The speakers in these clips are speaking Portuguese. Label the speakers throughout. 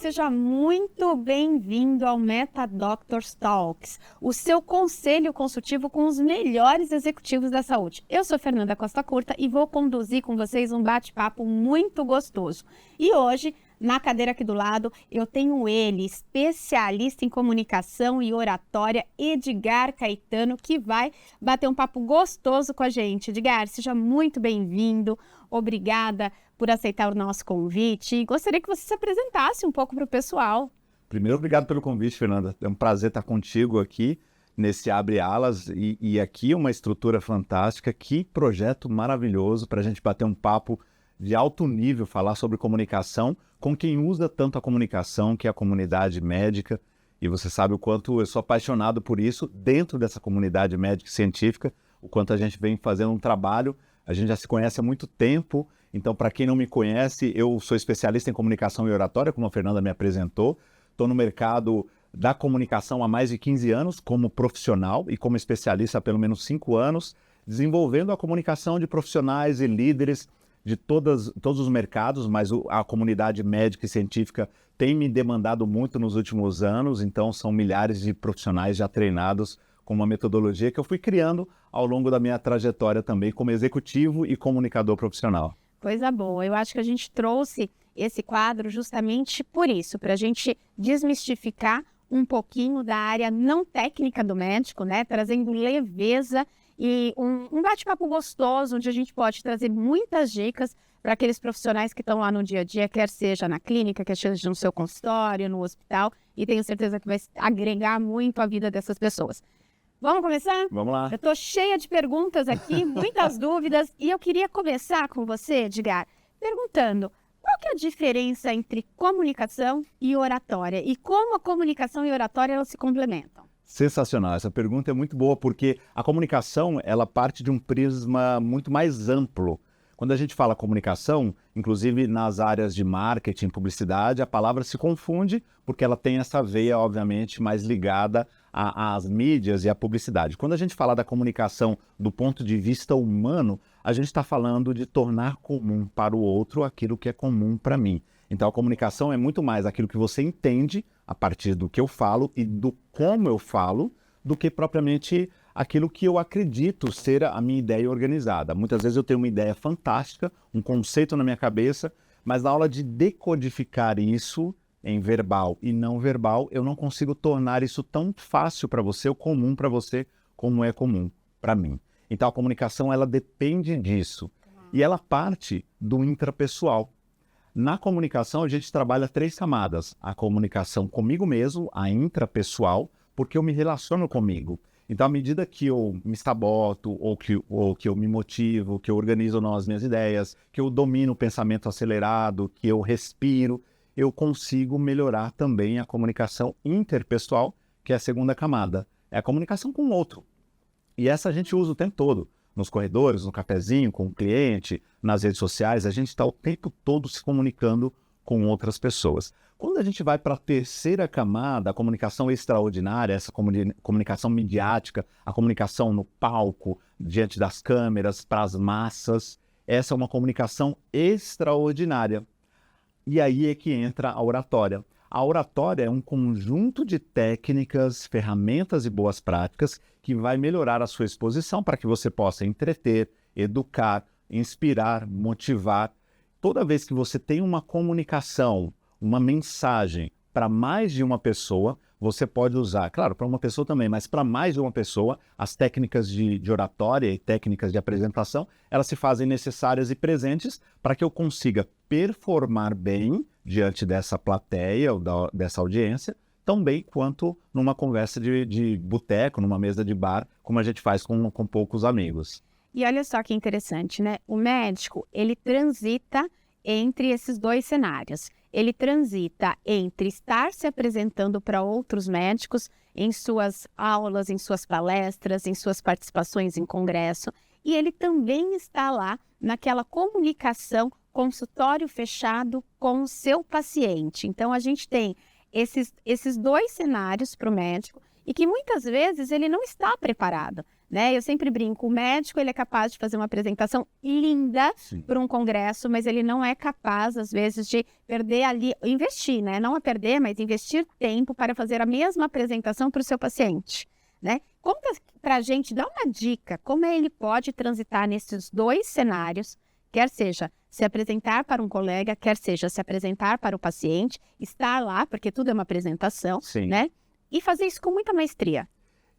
Speaker 1: seja muito bem-vindo ao Meta Doctors Talks, o seu conselho consultivo com os melhores executivos da saúde. Eu sou Fernanda Costa Curta e vou conduzir com vocês um bate-papo muito gostoso. E hoje, na cadeira aqui do lado, eu tenho ele, especialista em comunicação e oratória, Edgar Caetano, que vai bater um papo gostoso com a gente. Edgar, seja muito bem-vindo, obrigada por aceitar o nosso convite. E gostaria que você se apresentasse um pouco para o pessoal.
Speaker 2: Primeiro, obrigado pelo convite, Fernanda. É um prazer estar contigo aqui nesse Abre Alas e aqui uma estrutura fantástica. Que projeto maravilhoso para a gente bater um papo de alto nível, falar sobre comunicação com quem usa tanto a comunicação, que é a comunidade médica. E você sabe o quanto eu sou apaixonado por isso dentro dessa comunidade médica e científica, o quanto a gente vem fazendo um trabalho. A gente já se conhece há muito tempo, então para quem não me conhece, eu sou especialista em comunicação e oratória, como a Fernanda me apresentou. Estou no mercado da comunicação há mais de 15 anos como profissional e como especialista há pelo menos 5 anos, desenvolvendo a comunicação de profissionais e líderes de todos os mercados, mas a comunidade médica e científica tem me demandado muito nos últimos anos, então são milhares de profissionais já treinados com uma metodologia que eu fui criando ao longo da minha trajetória também como executivo e comunicador profissional.
Speaker 1: Coisa boa, eu acho que a gente trouxe esse quadro justamente por isso, para a gente desmistificar um pouquinho da área não técnica do médico, né? Trazendo leveza e um bate-papo gostoso, onde a gente pode trazer muitas dicas para aqueles profissionais que estão lá no dia a dia, quer seja na clínica, quer seja no seu consultório, no hospital, e tenho certeza que vai agregar muito a vida dessas pessoas. Vamos começar?
Speaker 2: Vamos lá.
Speaker 1: Eu estou cheia de perguntas aqui, muitas dúvidas, e eu queria começar com você, Edgar, perguntando qual que é a diferença entre comunicação e oratória, e como a comunicação e a oratória elas se complementam?
Speaker 2: Sensacional, essa pergunta é muito boa porque a comunicação ela parte de um prisma muito mais amplo. Quando a gente fala comunicação, inclusive nas áreas de marketing, publicidade, a palavra se confunde porque ela tem essa veia, obviamente, mais ligada às mídias e à publicidade. Quando a gente fala da comunicação do ponto de vista humano, a gente está falando de tornar comum para o outro aquilo que é comum para mim. Então a comunicação é muito mais aquilo que você entende a partir do que eu falo e do como eu falo, do que propriamente aquilo que eu acredito ser a minha ideia organizada. Muitas vezes eu tenho uma ideia fantástica, um conceito na minha cabeça, mas na hora de decodificar isso em verbal e não verbal, eu não consigo tornar isso tão fácil para você, ou comum para você, como é comum para mim. Então a comunicação ela depende disso e ela parte do intrapessoal. Na comunicação, a gente trabalha 3 camadas. A comunicação comigo mesmo, a intrapessoal, porque eu me relaciono comigo. Então, à medida que eu me saboto, ou que eu me motivo, que eu organizo as minhas ideias, que eu domino o pensamento acelerado, que eu respiro, eu consigo melhorar também a comunicação interpessoal, que é a segunda camada. É a comunicação com o outro. E essa a gente usa o tempo todo. Nos corredores, no cafezinho, com o cliente, nas redes sociais, a gente está o tempo todo se comunicando com outras pessoas. Quando a gente vai para a terceira camada, a comunicação extraordinária, essa comunicação midiática, a comunicação no palco, diante das câmeras, para as massas, essa é uma comunicação extraordinária. E aí é que entra a oratória. A oratória é um conjunto de técnicas, ferramentas e boas práticas que vai melhorar a sua exposição para que você possa entreter, educar, inspirar, motivar. Toda vez que você tem uma comunicação, uma mensagem para mais de uma pessoa, você pode usar, claro, para uma pessoa também, mas para mais de uma pessoa, as técnicas de oratória e técnicas de apresentação, elas se fazem necessárias e presentes para que eu consiga performar bem diante dessa plateia ou dessa audiência, tão bem quanto numa conversa de boteco, numa mesa de bar, como a gente faz com poucos amigos.
Speaker 1: E olha só que interessante, né? O médico, ele transita entre esses 2 cenários. Ele transita entre estar se apresentando para outros médicos em suas aulas, em suas palestras, em suas participações em congresso, e ele também está lá naquela comunicação, consultório fechado com o seu paciente. Então, a gente tem esses 2 cenários para o médico e que muitas vezes ele não está preparado, né? Eu sempre brinco, o médico ele é capaz de fazer uma apresentação linda para um congresso, mas ele não é capaz, às vezes, de perder ali, investir, né? Não a perder, mas investir tempo para fazer a mesma apresentação para o seu paciente, né? Conta para a gente, dá uma dica, como ele pode transitar nesses dois cenários, quer seja se apresentar para um colega, quer seja se apresentar para o paciente, estar lá, porque tudo é uma apresentação, né? E fazer isso com muita maestria.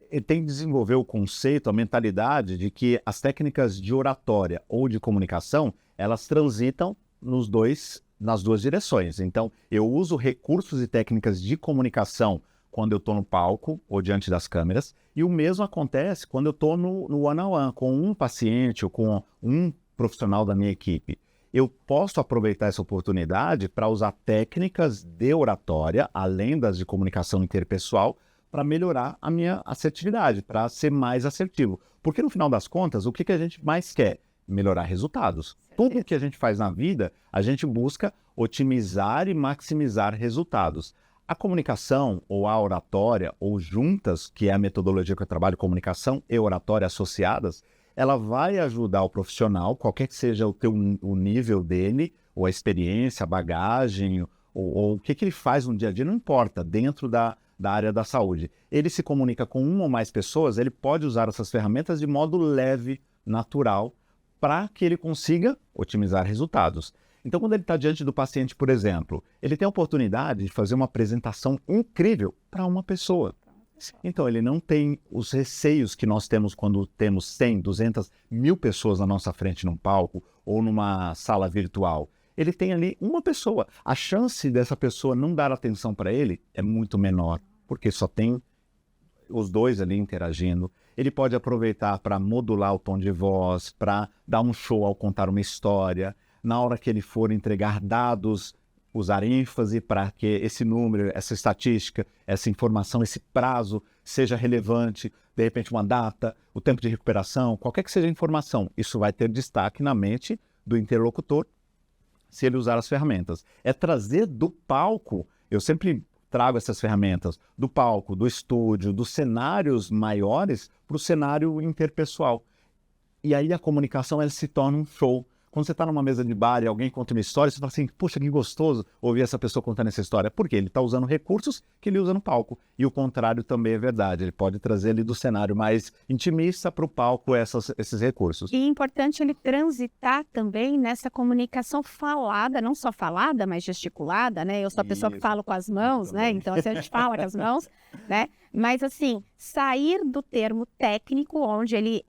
Speaker 2: Ele tem que desenvolver o conceito, a mentalidade de que as técnicas de oratória ou de comunicação, elas transitam nas duas direções. Então, eu uso recursos e técnicas de comunicação quando eu estou no palco ou diante das câmeras, e o mesmo acontece quando eu estou no one-on-one, com um paciente ou com um profissional da minha equipe. Eu posso aproveitar essa oportunidade para usar técnicas de oratória, além das de comunicação interpessoal, para melhorar a minha assertividade, para ser mais assertivo. Porque no final das contas, o que a gente mais quer? Melhorar resultados. Tudo que a gente faz na vida, a gente busca otimizar e maximizar resultados. A comunicação ou a oratória, ou juntas, que é a metodologia que eu trabalho, comunicação e oratória associadas, ela vai ajudar o profissional, qualquer que seja o nível dele, ou a experiência, a bagagem, ou o que ele faz no dia a dia, não importa, dentro da área da saúde. Ele se comunica com uma ou mais pessoas, ele pode usar essas ferramentas de modo leve, natural, para que ele consiga otimizar resultados. Então, quando ele está diante do paciente, por exemplo, ele tem a oportunidade de fazer uma apresentação incrível para uma pessoa. Então, ele não tem os receios que nós temos quando temos 100, 200, 1000 pessoas na nossa frente num palco ou numa sala virtual. Ele tem ali uma pessoa. A chance dessa pessoa não dar atenção para ele é muito menor, porque só tem os dois ali interagindo. Ele pode aproveitar para modular o tom de voz, para dar um show ao contar uma história. Na hora que ele for entregar dados, usar ênfase para que esse número, essa estatística, essa informação, esse prazo seja relevante, de repente uma data, o tempo de recuperação, qualquer que seja a informação, isso vai ter destaque na mente do interlocutor se ele usar as ferramentas. É trazer do palco, eu sempre trago essas ferramentas, do palco, do estúdio, dos cenários maiores para o cenário interpessoal. E aí a comunicação ela se torna um show. Quando você está numa mesa de bar e alguém conta uma história, você fala assim, poxa, que gostoso ouvir essa pessoa contando essa história. Por quê? Ele está usando recursos que ele usa no palco. E o contrário também é verdade. Ele pode trazer ali do cenário mais intimista para o palco esses recursos.
Speaker 1: E é importante ele transitar também nessa comunicação falada, não só falada, mas gesticulada, né? Eu sou a pessoa que falo com as mãos, né? Então, assim, a gente fala com as mãos, né? Mas, assim, sair do termo técnico, onde ele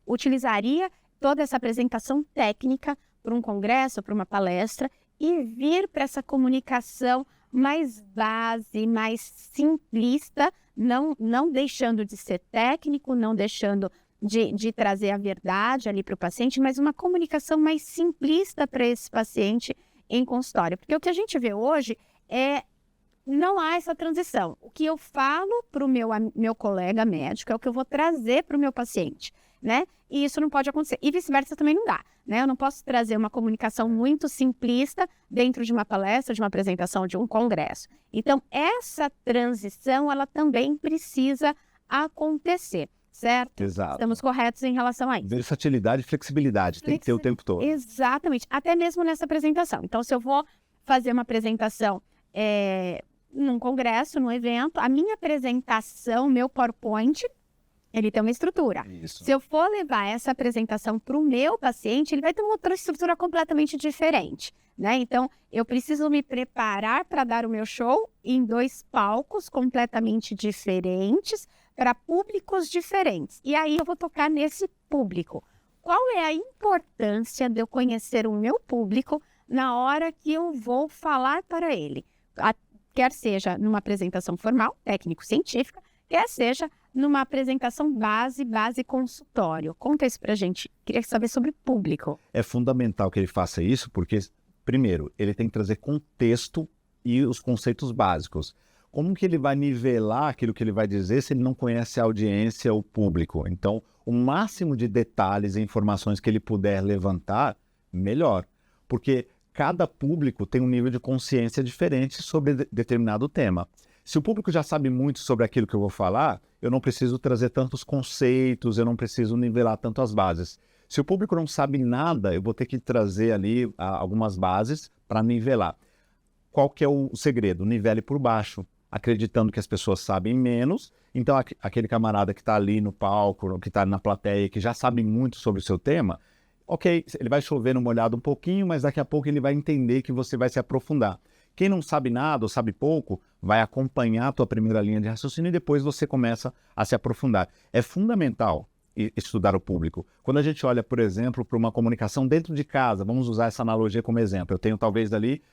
Speaker 1: utilizaria toda essa apresentação técnica para um congresso, para uma palestra, e vir para essa comunicação mais base, mais simplista, não deixando de ser técnico, não deixando de trazer a verdade ali para o paciente, mas uma comunicação mais simplista para esse paciente em consultório. Porque o que a gente vê hoje não há essa transição. O que eu falo para o meu colega médico é o que eu vou trazer para o meu paciente, né? E isso não pode acontecer. E vice-versa também não dá, né? Eu não posso trazer uma comunicação muito simplista dentro de uma palestra, de uma apresentação, de um congresso. Então, essa transição, ela também precisa acontecer, certo?
Speaker 2: Exato.
Speaker 1: Estamos corretos em relação a isso.
Speaker 2: Versatilidade e flexibilidade tem que ter o tempo todo.
Speaker 1: Exatamente. Até mesmo nessa apresentação. Então, se eu vou fazer uma apresentação num congresso, num evento, a minha apresentação, meu PowerPoint, ele tem uma estrutura.
Speaker 2: Isso.
Speaker 1: Se eu for levar essa apresentação para o meu paciente, ele vai ter uma outra estrutura completamente diferente, né? Então, eu preciso me preparar para dar o meu show em 2 palcos completamente diferentes, para públicos diferentes. E aí eu vou tocar nesse público. Qual é a importância de eu conhecer o meu público na hora que eu vou falar para ele? Quer seja numa apresentação formal, técnico-científica, quer seja numa apresentação base consultório. Conta isso pra gente. Queria saber sobre público.
Speaker 2: É fundamental que ele faça isso porque, primeiro, ele tem que trazer contexto e os conceitos básicos. Como que ele vai nivelar aquilo que ele vai dizer se ele não conhece a audiência, o público? Então, o máximo de detalhes e informações que ele puder levantar, melhor. Porque cada público tem um nível de consciência diferente sobre determinado tema. Se o público já sabe muito sobre aquilo que eu vou falar, eu não preciso trazer tantos conceitos, eu não preciso nivelar tanto as bases. Se o público não sabe nada, eu vou ter que trazer ali algumas bases para nivelar. Qual que é o segredo? Nivele por baixo, acreditando que as pessoas sabem menos. Então, aquele camarada que está ali no palco, que está na plateia, que já sabe muito sobre o seu tema, ok, ele vai chover no molhado um pouquinho, mas daqui a pouco ele vai entender que você vai se aprofundar. Quem não sabe nada ou sabe pouco, vai acompanhar a tua primeira linha de raciocínio e depois você começa a se aprofundar. É fundamental estudar o público. Quando a gente olha, por exemplo, para uma comunicação dentro de casa, vamos usar essa analogia como exemplo. Eu tenho talvez dali,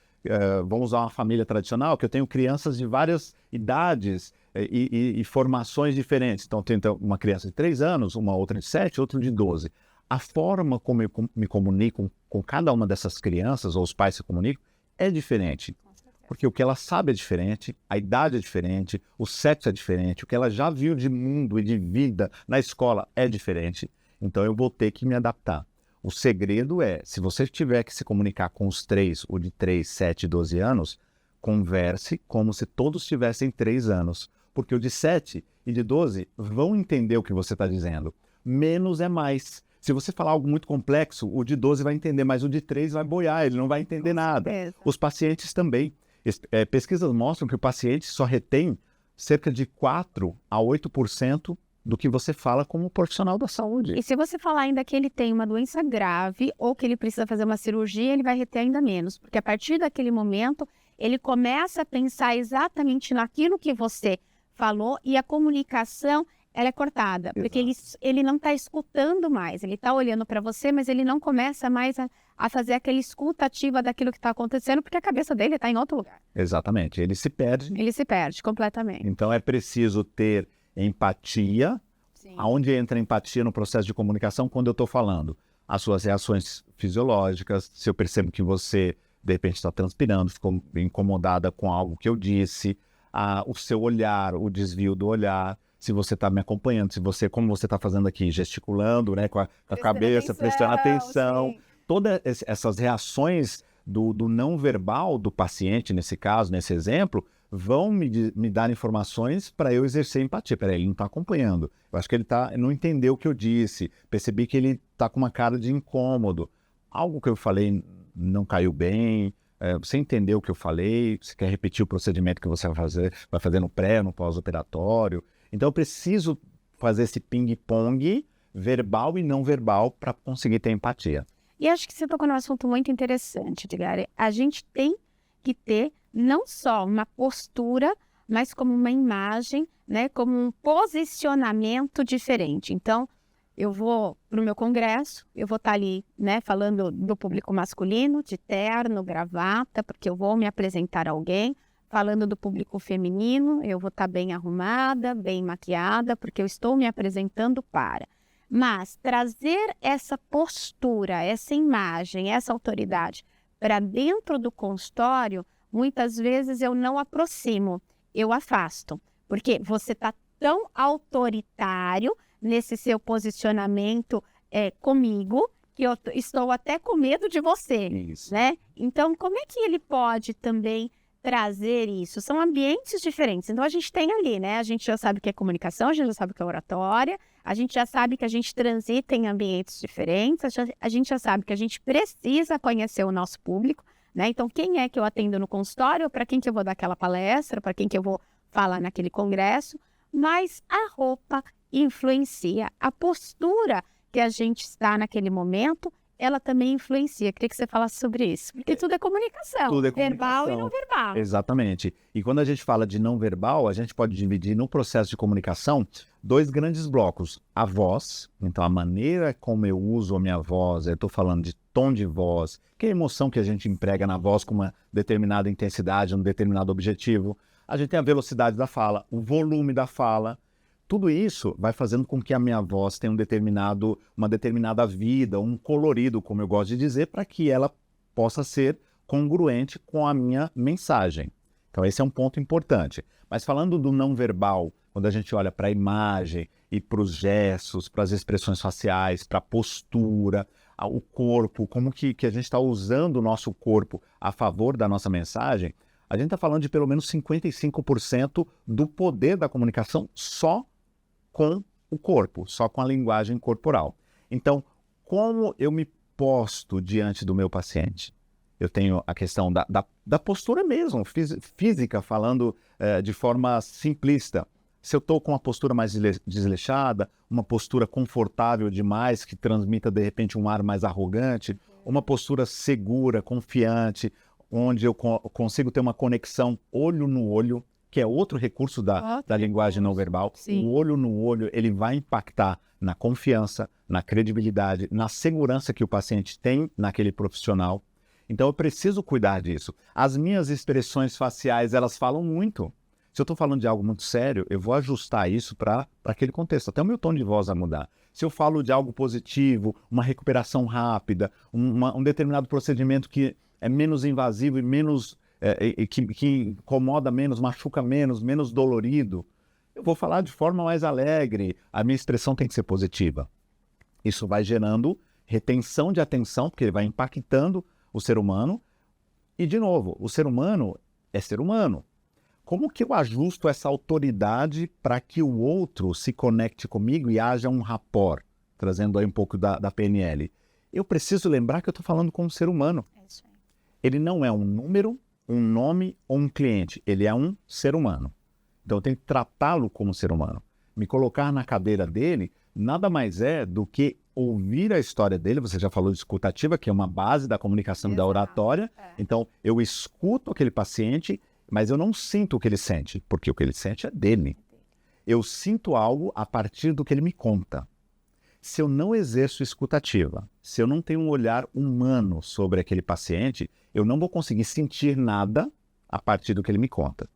Speaker 2: vamos usar uma família tradicional, que eu tenho crianças de várias idades e formações diferentes. Então, tem uma criança de 3 anos, uma outra de 7, outra de 12. A forma como eu me comunico com cada uma dessas crianças, ou os pais se comunicam, é diferente. Porque o que ela sabe é diferente, a idade é diferente, o sexo é diferente, o que ela já viu de mundo e de vida na escola é diferente. Então eu vou ter que me adaptar. O segredo é, se você tiver que se comunicar com os 3, o de 3, 7 e 12 anos, converse como se todos tivessem 3 anos. Porque o de 7 e de 12 vão entender o que você está dizendo. Menos é mais. Se você falar algo muito complexo, o de 12 vai entender, mas o de 3 vai boiar, ele não vai entender nada. Os pacientes também. Pesquisas mostram que o paciente só retém cerca de 4 a 8% do que você fala como profissional da saúde.
Speaker 1: E se você falar ainda que ele tem uma doença grave ou que ele precisa fazer uma cirurgia, ele vai reter ainda menos. Porque a partir daquele momento, ele começa a pensar exatamente naquilo que você falou e a comunicação ela é cortada. Exato. Porque ele não está escutando mais, ele está olhando para você, mas ele não começa mais a fazer aquela escuta ativa daquilo que está acontecendo, porque a cabeça dele está em outro lugar.
Speaker 2: Exatamente, ele se perde.
Speaker 1: Ele se perde completamente.
Speaker 2: Então é preciso ter empatia. Sim. Aonde entra a empatia no processo de comunicação quando eu estou falando? As suas reações fisiológicas, se eu percebo que você, de repente, está transpirando, ficou incomodada com algo que eu disse, o seu olhar, o desvio do olhar, se você está me acompanhando, se você, como você está fazendo aqui, gesticulando, né, com a cabeça, prestando atenção. Sim. Todas essas reações do não verbal do paciente, nesse caso, nesse exemplo, vão me dar informações para eu exercer empatia. Peraí, ele não está acompanhando. Eu acho que ele não entendeu o que eu disse. Percebi que ele está com uma cara de incômodo. Algo que eu falei não caiu bem. Você entendeu o que eu falei? Você quer repetir o procedimento que você vai fazer no pré, no pós-operatório? Então eu preciso fazer esse ping-pong verbal e não verbal para conseguir ter empatia.
Speaker 1: E acho que você tocou num assunto muito interessante, Edgar. A gente tem que ter não só uma postura, mas como uma imagem, né, como um posicionamento diferente. Então, eu vou para o meu congresso, eu vou estar ali, né, falando do público masculino, de terno, gravata, porque eu vou me apresentar a alguém. Falando do público feminino, eu vou estar bem arrumada, bem maquiada, porque eu estou me apresentando para. Mas trazer essa postura, essa imagem, essa autoridade para dentro do consultório, muitas vezes eu não aproximo, eu afasto. Porque você está tão autoritário nesse seu posicionamento comigo, que eu estou até com medo de você. Isso. Né? Então, como é que ele pode também trazer isso? São ambientes diferentes. Então, a gente tem ali, né? A gente já sabe o que é comunicação, a gente já sabe o que é oratória, a gente já sabe que a gente transita em ambientes diferentes, a gente já sabe que a gente precisa conhecer o nosso público, né? Então, quem é que eu atendo no consultório, para quem que eu vou dar aquela palestra, para quem que eu vou falar naquele congresso, mas a roupa influencia, a postura que a gente está naquele momento, ela também influencia. Queria que você falasse sobre isso. Porque tudo é comunicação. Tudo é comunicação. Verbal e não verbal.
Speaker 2: Exatamente. E quando a gente fala de não verbal, a gente pode dividir no processo de comunicação 2 grandes blocos. A voz, então a maneira como eu uso a minha voz, eu estou falando de tom de voz, que é a emoção que a gente emprega na voz com uma determinada intensidade, um determinado objetivo. A gente tem a velocidade da fala, o volume da fala. Tudo isso vai fazendo com que a minha voz tenha uma determinada vida, um colorido, como eu gosto de dizer, para que ela possa ser congruente com a minha mensagem. Então esse é um ponto importante. Mas falando do não verbal, quando a gente olha para a imagem e para os gestos, para as expressões faciais, para a postura, o corpo, como que a gente está usando o nosso corpo a favor da nossa mensagem, A gente está falando de pelo menos 55% do poder da comunicação só com o corpo, só com a linguagem corporal. Então, como eu me posto diante do meu paciente? Eu tenho a questão da postura mesmo, física, falando de forma simplista. Se eu estou com uma postura mais desleixada, uma postura confortável demais, que transmita, de repente, um ar mais arrogante, uma postura segura, confiante, onde eu consigo ter uma conexão olho no olho, que é outro recurso da linguagem não verbal.
Speaker 1: Sim.
Speaker 2: O olho no olho, ele vai impactar na confiança, na credibilidade, na segurança que o paciente tem naquele profissional. Então, eu preciso cuidar disso. As minhas expressões faciais, elas falam muito. Se eu estou falando de algo muito sério, eu vou ajustar isso para aquele contexto. Até o meu tom de voz vai mudar. Se eu falo de algo positivo, uma recuperação rápida, um determinado procedimento que é menos invasivo e menos que incomoda menos, machuca menos dolorido, eu vou falar de forma mais alegre. A minha expressão tem que ser positiva. Isso vai gerando retenção de atenção, porque ele vai impactando o ser humano. E, de novo, o ser humano é ser humano. Como que eu ajusto essa autoridade para que o outro se conecte comigo e haja um rapport? Trazendo aí um pouco da PNL. Eu preciso lembrar que eu estou falando com um ser humano.
Speaker 1: É isso aí.
Speaker 2: Ele não é um número, um nome ou um cliente. Ele é um ser humano. Então eu tenho que tratá-lo como ser humano. Me colocar na cadeira dele nada mais é do que ouvir a história dele. Você já falou de escutativa, que é uma base da comunicação e da oratória. Então eu escuto aquele paciente, mas eu não sinto o que ele sente, porque o que ele sente é dele. Eu sinto algo a partir do que ele me conta. Se eu não exerço escutativa, se eu não tenho um olhar humano sobre aquele paciente, eu não vou conseguir sentir nada a partir do que ele me conta.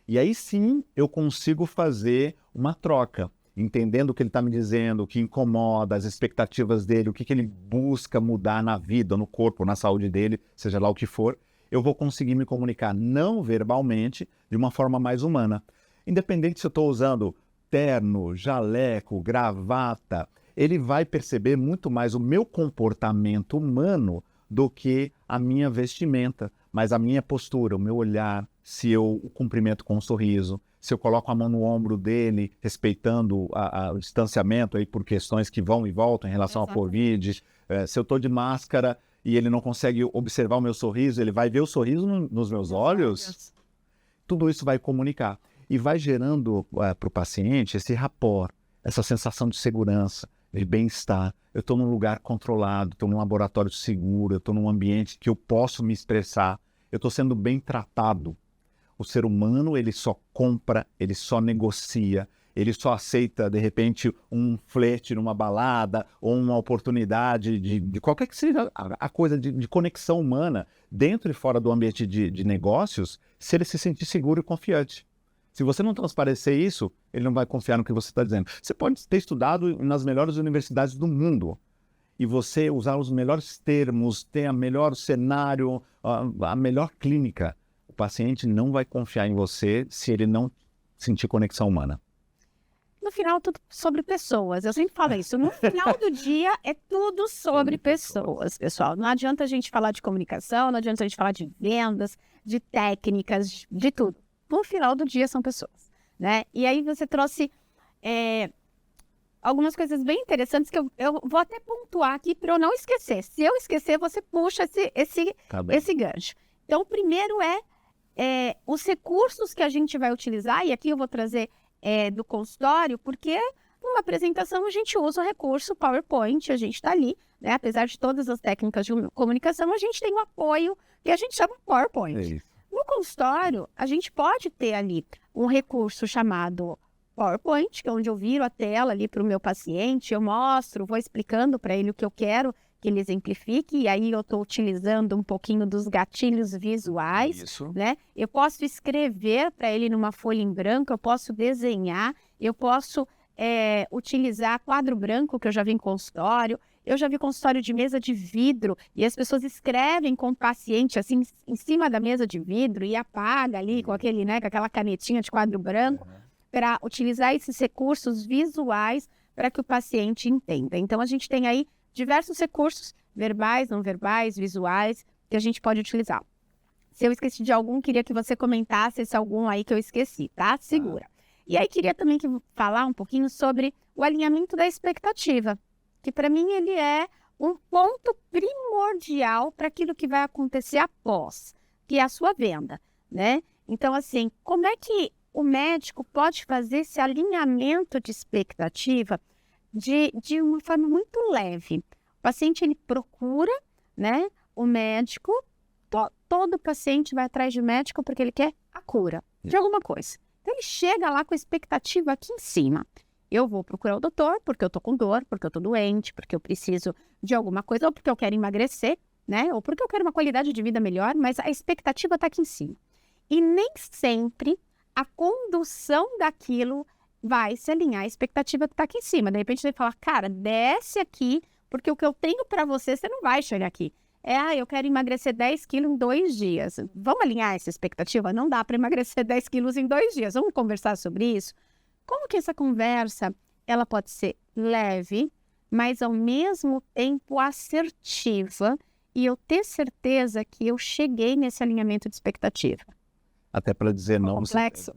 Speaker 2: E aí sim eu consigo fazer uma troca, entendendo o que ele está me dizendo, o que incomoda, as expectativas dele, o que ele busca mudar na vida, no corpo, na saúde dele, seja lá o que for. Eu vou conseguir me comunicar não verbalmente de uma forma mais humana. Independente se eu estou usando terno, jaleco, gravata, ele vai perceber muito mais o meu comportamento humano do que a minha vestimenta, mas a minha postura, o meu olhar, se eu o cumprimento com um sorriso, se eu coloco a mão no ombro dele, respeitando o distanciamento aí por questões que vão e voltam em relação à Covid, se eu estou de máscara e ele não consegue observar o meu sorriso, ele vai ver o sorriso nos meus olhos, tudo isso vai comunicar e vai gerando para o paciente esse rapport, essa sensação de segurança, de bem-estar. Eu estou num lugar controlado, estou num laboratório seguro, eu estou num ambiente que eu posso me expressar, eu estou sendo bem tratado. O ser humano, ele só compra, ele só negocia, ele só aceita, de repente, um flerte numa balada ou uma oportunidade de qualquer que seja a coisa de conexão humana dentro e fora do ambiente de negócios, se ele se sentir seguro e confiante. Se você não transparecer isso, ele não vai confiar no que você está dizendo. Você pode ter estudado nas melhores universidades do mundo e você usar os melhores termos, ter o melhor cenário, a melhor clínica. O paciente não vai confiar em você se ele não sentir conexão humana.
Speaker 1: No final, tudo sobre pessoas. Eu sempre falo isso. No final do dia, é tudo sobre pessoas, pessoal. Não adianta a gente falar de comunicação, não adianta a gente falar de vendas, de técnicas, de tudo. No final do dia, são pessoas, né? E aí você trouxe algumas coisas bem interessantes que eu vou até pontuar aqui para eu não esquecer. Se eu esquecer, você puxa esse gancho. Então, o primeiro os recursos que a gente vai utilizar, e aqui eu vou trazer do consultório, porque numa apresentação a gente usa o recurso PowerPoint, a gente está ali, né? Apesar de todas as técnicas de comunicação, a gente tem um apoio que a gente chama PowerPoint.
Speaker 2: É isso.
Speaker 1: No consultório, a gente pode ter ali um recurso chamado PowerPoint, que é onde eu viro a tela ali para o meu paciente, eu mostro, vou explicando para ele o que eu quero que ele exemplifique, e aí eu estou utilizando um pouquinho dos gatilhos visuais,
Speaker 2: Isso.
Speaker 1: né? Eu posso escrever para ele numa folha em branco, eu posso desenhar, eu posso utilizar quadro branco, que eu já vi em consultório, eu já vi consultório de mesa de vidro, e as pessoas escrevem com o paciente, assim, em cima da mesa de vidro, e apaga ali com aquele, né, com aquela canetinha de quadro branco, para utilizar esses recursos visuais para que o paciente entenda. Então, a gente tem aí diversos recursos, verbais, não verbais, visuais, que a gente pode utilizar. Se eu esqueci de algum, queria que você comentasse esse algum aí que eu esqueci, tá? Segura. E aí queria também falar um pouquinho sobre o alinhamento da expectativa, que para mim ele é um ponto primordial para aquilo que vai acontecer após, que é a sua venda, né? Então, assim, como é que o médico pode fazer esse alinhamento de expectativa de uma forma muito leve? O paciente, ele procura, né, o médico, todo paciente vai atrás de médico porque ele quer a cura de alguma coisa. Então, ele chega lá com a expectativa aqui em cima. Eu vou procurar o doutor porque eu tô com dor, porque eu tô doente, porque eu preciso de alguma coisa, ou porque eu quero emagrecer, né? Ou porque eu quero uma qualidade de vida melhor, mas a expectativa tá aqui em cima. E nem sempre a condução daquilo vai se alinhar à expectativa que tá aqui em cima. De repente, ele fala, cara, desce aqui, porque o que eu tenho para você, você não vai chegar aqui. Eu quero emagrecer 10 quilos em 2 dias. Vamos alinhar essa expectativa? Não dá para emagrecer 10 quilos em 2 dias. Vamos conversar sobre isso? Como que essa conversa, ela pode ser leve, mas ao mesmo tempo assertiva, e eu ter certeza que eu cheguei nesse alinhamento de expectativa?
Speaker 2: Até para dizer não,
Speaker 1: Complexo.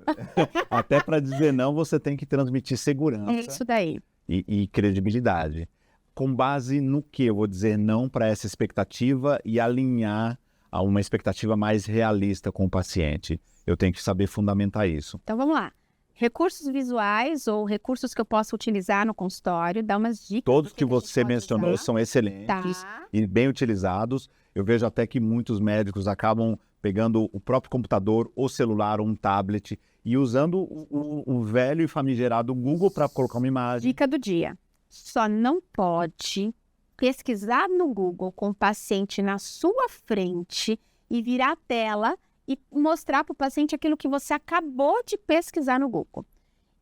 Speaker 2: Até para dizer não, você tem que transmitir segurança
Speaker 1: É isso daí.
Speaker 2: e credibilidade. Com base no que eu vou dizer não para essa expectativa e alinhar a uma expectativa mais realista com o paciente? Eu tenho que saber fundamentar isso.
Speaker 1: Então vamos lá. Recursos visuais ou recursos que eu posso utilizar no consultório, dá umas dicas.
Speaker 2: Todos que
Speaker 1: a gente
Speaker 2: você
Speaker 1: pode
Speaker 2: mencionou
Speaker 1: usar.
Speaker 2: são excelentes
Speaker 1: Tá.
Speaker 2: e bem utilizados. Eu vejo até que muitos médicos acabam pegando o próprio computador, ou celular, ou um tablet, e usando o velho e famigerado Google para colocar uma imagem.
Speaker 1: Dica do dia. Só não pode pesquisar no Google com o paciente na sua frente e virar a tela e mostrar para o paciente aquilo que você acabou de pesquisar no Google.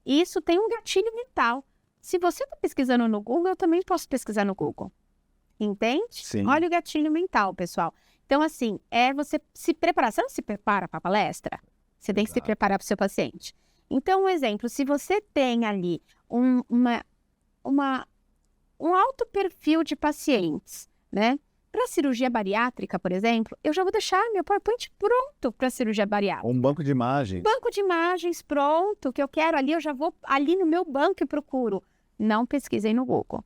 Speaker 1: Isso tem um gatilho mental. Se você está pesquisando no Google, eu também posso pesquisar no Google. Entende?
Speaker 2: Sim.
Speaker 1: Olha o gatilho mental, pessoal. Então, assim, é você se preparar. Você não se prepara para a palestra? Você tem que se
Speaker 2: Exato.
Speaker 1: preparar para o seu paciente. Então, um exemplo, se você tem ali um alto perfil de pacientes, né? Para cirurgia bariátrica, por exemplo, eu já vou deixar meu PowerPoint pronto para cirurgia bariátrica.
Speaker 2: Um banco de imagens.
Speaker 1: Banco de imagens pronto, que eu quero ali, eu já vou ali no meu banco e procuro. Não pesquisem no Google.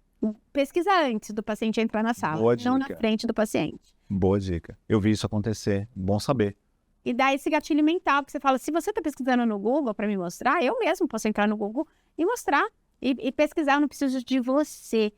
Speaker 1: Pesquisa antes do paciente entrar na sala,
Speaker 2: Boa
Speaker 1: não na
Speaker 2: dica.
Speaker 1: frente do paciente.
Speaker 2: Boa dica. Eu vi isso acontecer. Bom saber.
Speaker 1: E dá esse gatilho mental, que você fala, se você está pesquisando no Google para me mostrar, eu mesmo posso entrar no Google e mostrar. E pesquisar, eu não preciso de você.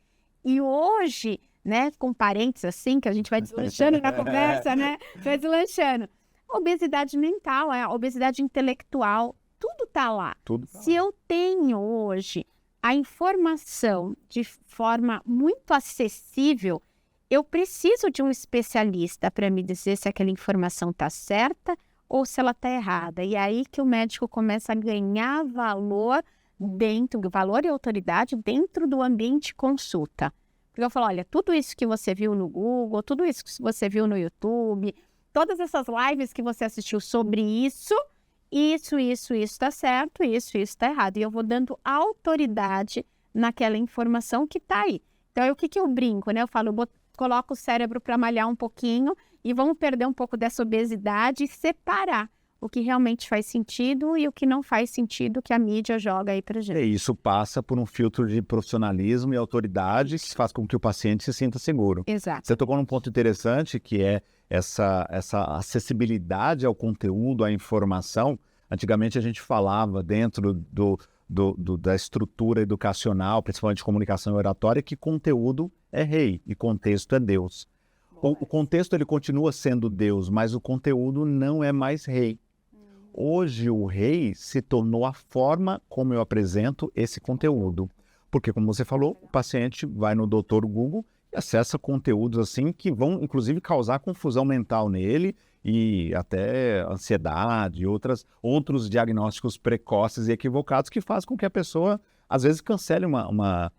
Speaker 1: E hoje, né, com parentes assim, que a gente vai deslanchando na conversa, né? Vai deslanchando. Obesidade mental, obesidade intelectual, tudo tá lá.
Speaker 2: Tudo.
Speaker 1: Se eu tenho hoje a informação de forma muito acessível, eu preciso de um especialista para me dizer se aquela informação está certa ou se ela está errada. E é aí que o médico começa a ganhar valor e autoridade dentro do ambiente consulta. Porque eu falo, olha, tudo isso que você viu no Google, tudo isso que você viu no YouTube, todas essas lives que você assistiu sobre isso está certo, isso está errado. E eu vou dando autoridade naquela informação que está aí. Então, o que eu brinco, né? Eu falo, coloco o cérebro para malhar um pouquinho e vamos perder um pouco dessa obesidade e separar o que realmente faz sentido e o que não faz sentido que a mídia joga aí pra gente.
Speaker 2: E isso passa por um filtro de profissionalismo e autoridade que faz com que o paciente se sinta seguro.
Speaker 1: Exato.
Speaker 2: Você tocou num ponto interessante que é essa acessibilidade ao conteúdo, à informação. Antigamente a gente falava dentro da estrutura educacional, principalmente de comunicação e oratória, que conteúdo é rei e contexto é Deus. O contexto ele continua sendo Deus, mas o conteúdo não é mais rei. Hoje o rei se tornou a forma como eu apresento esse conteúdo. Porque, como você falou, o paciente vai no Dr. Google e acessa conteúdos assim que vão, inclusive, causar confusão mental nele e até ansiedade e outros diagnósticos precoces e equivocados que fazem com que a pessoa, às vezes, cancele uma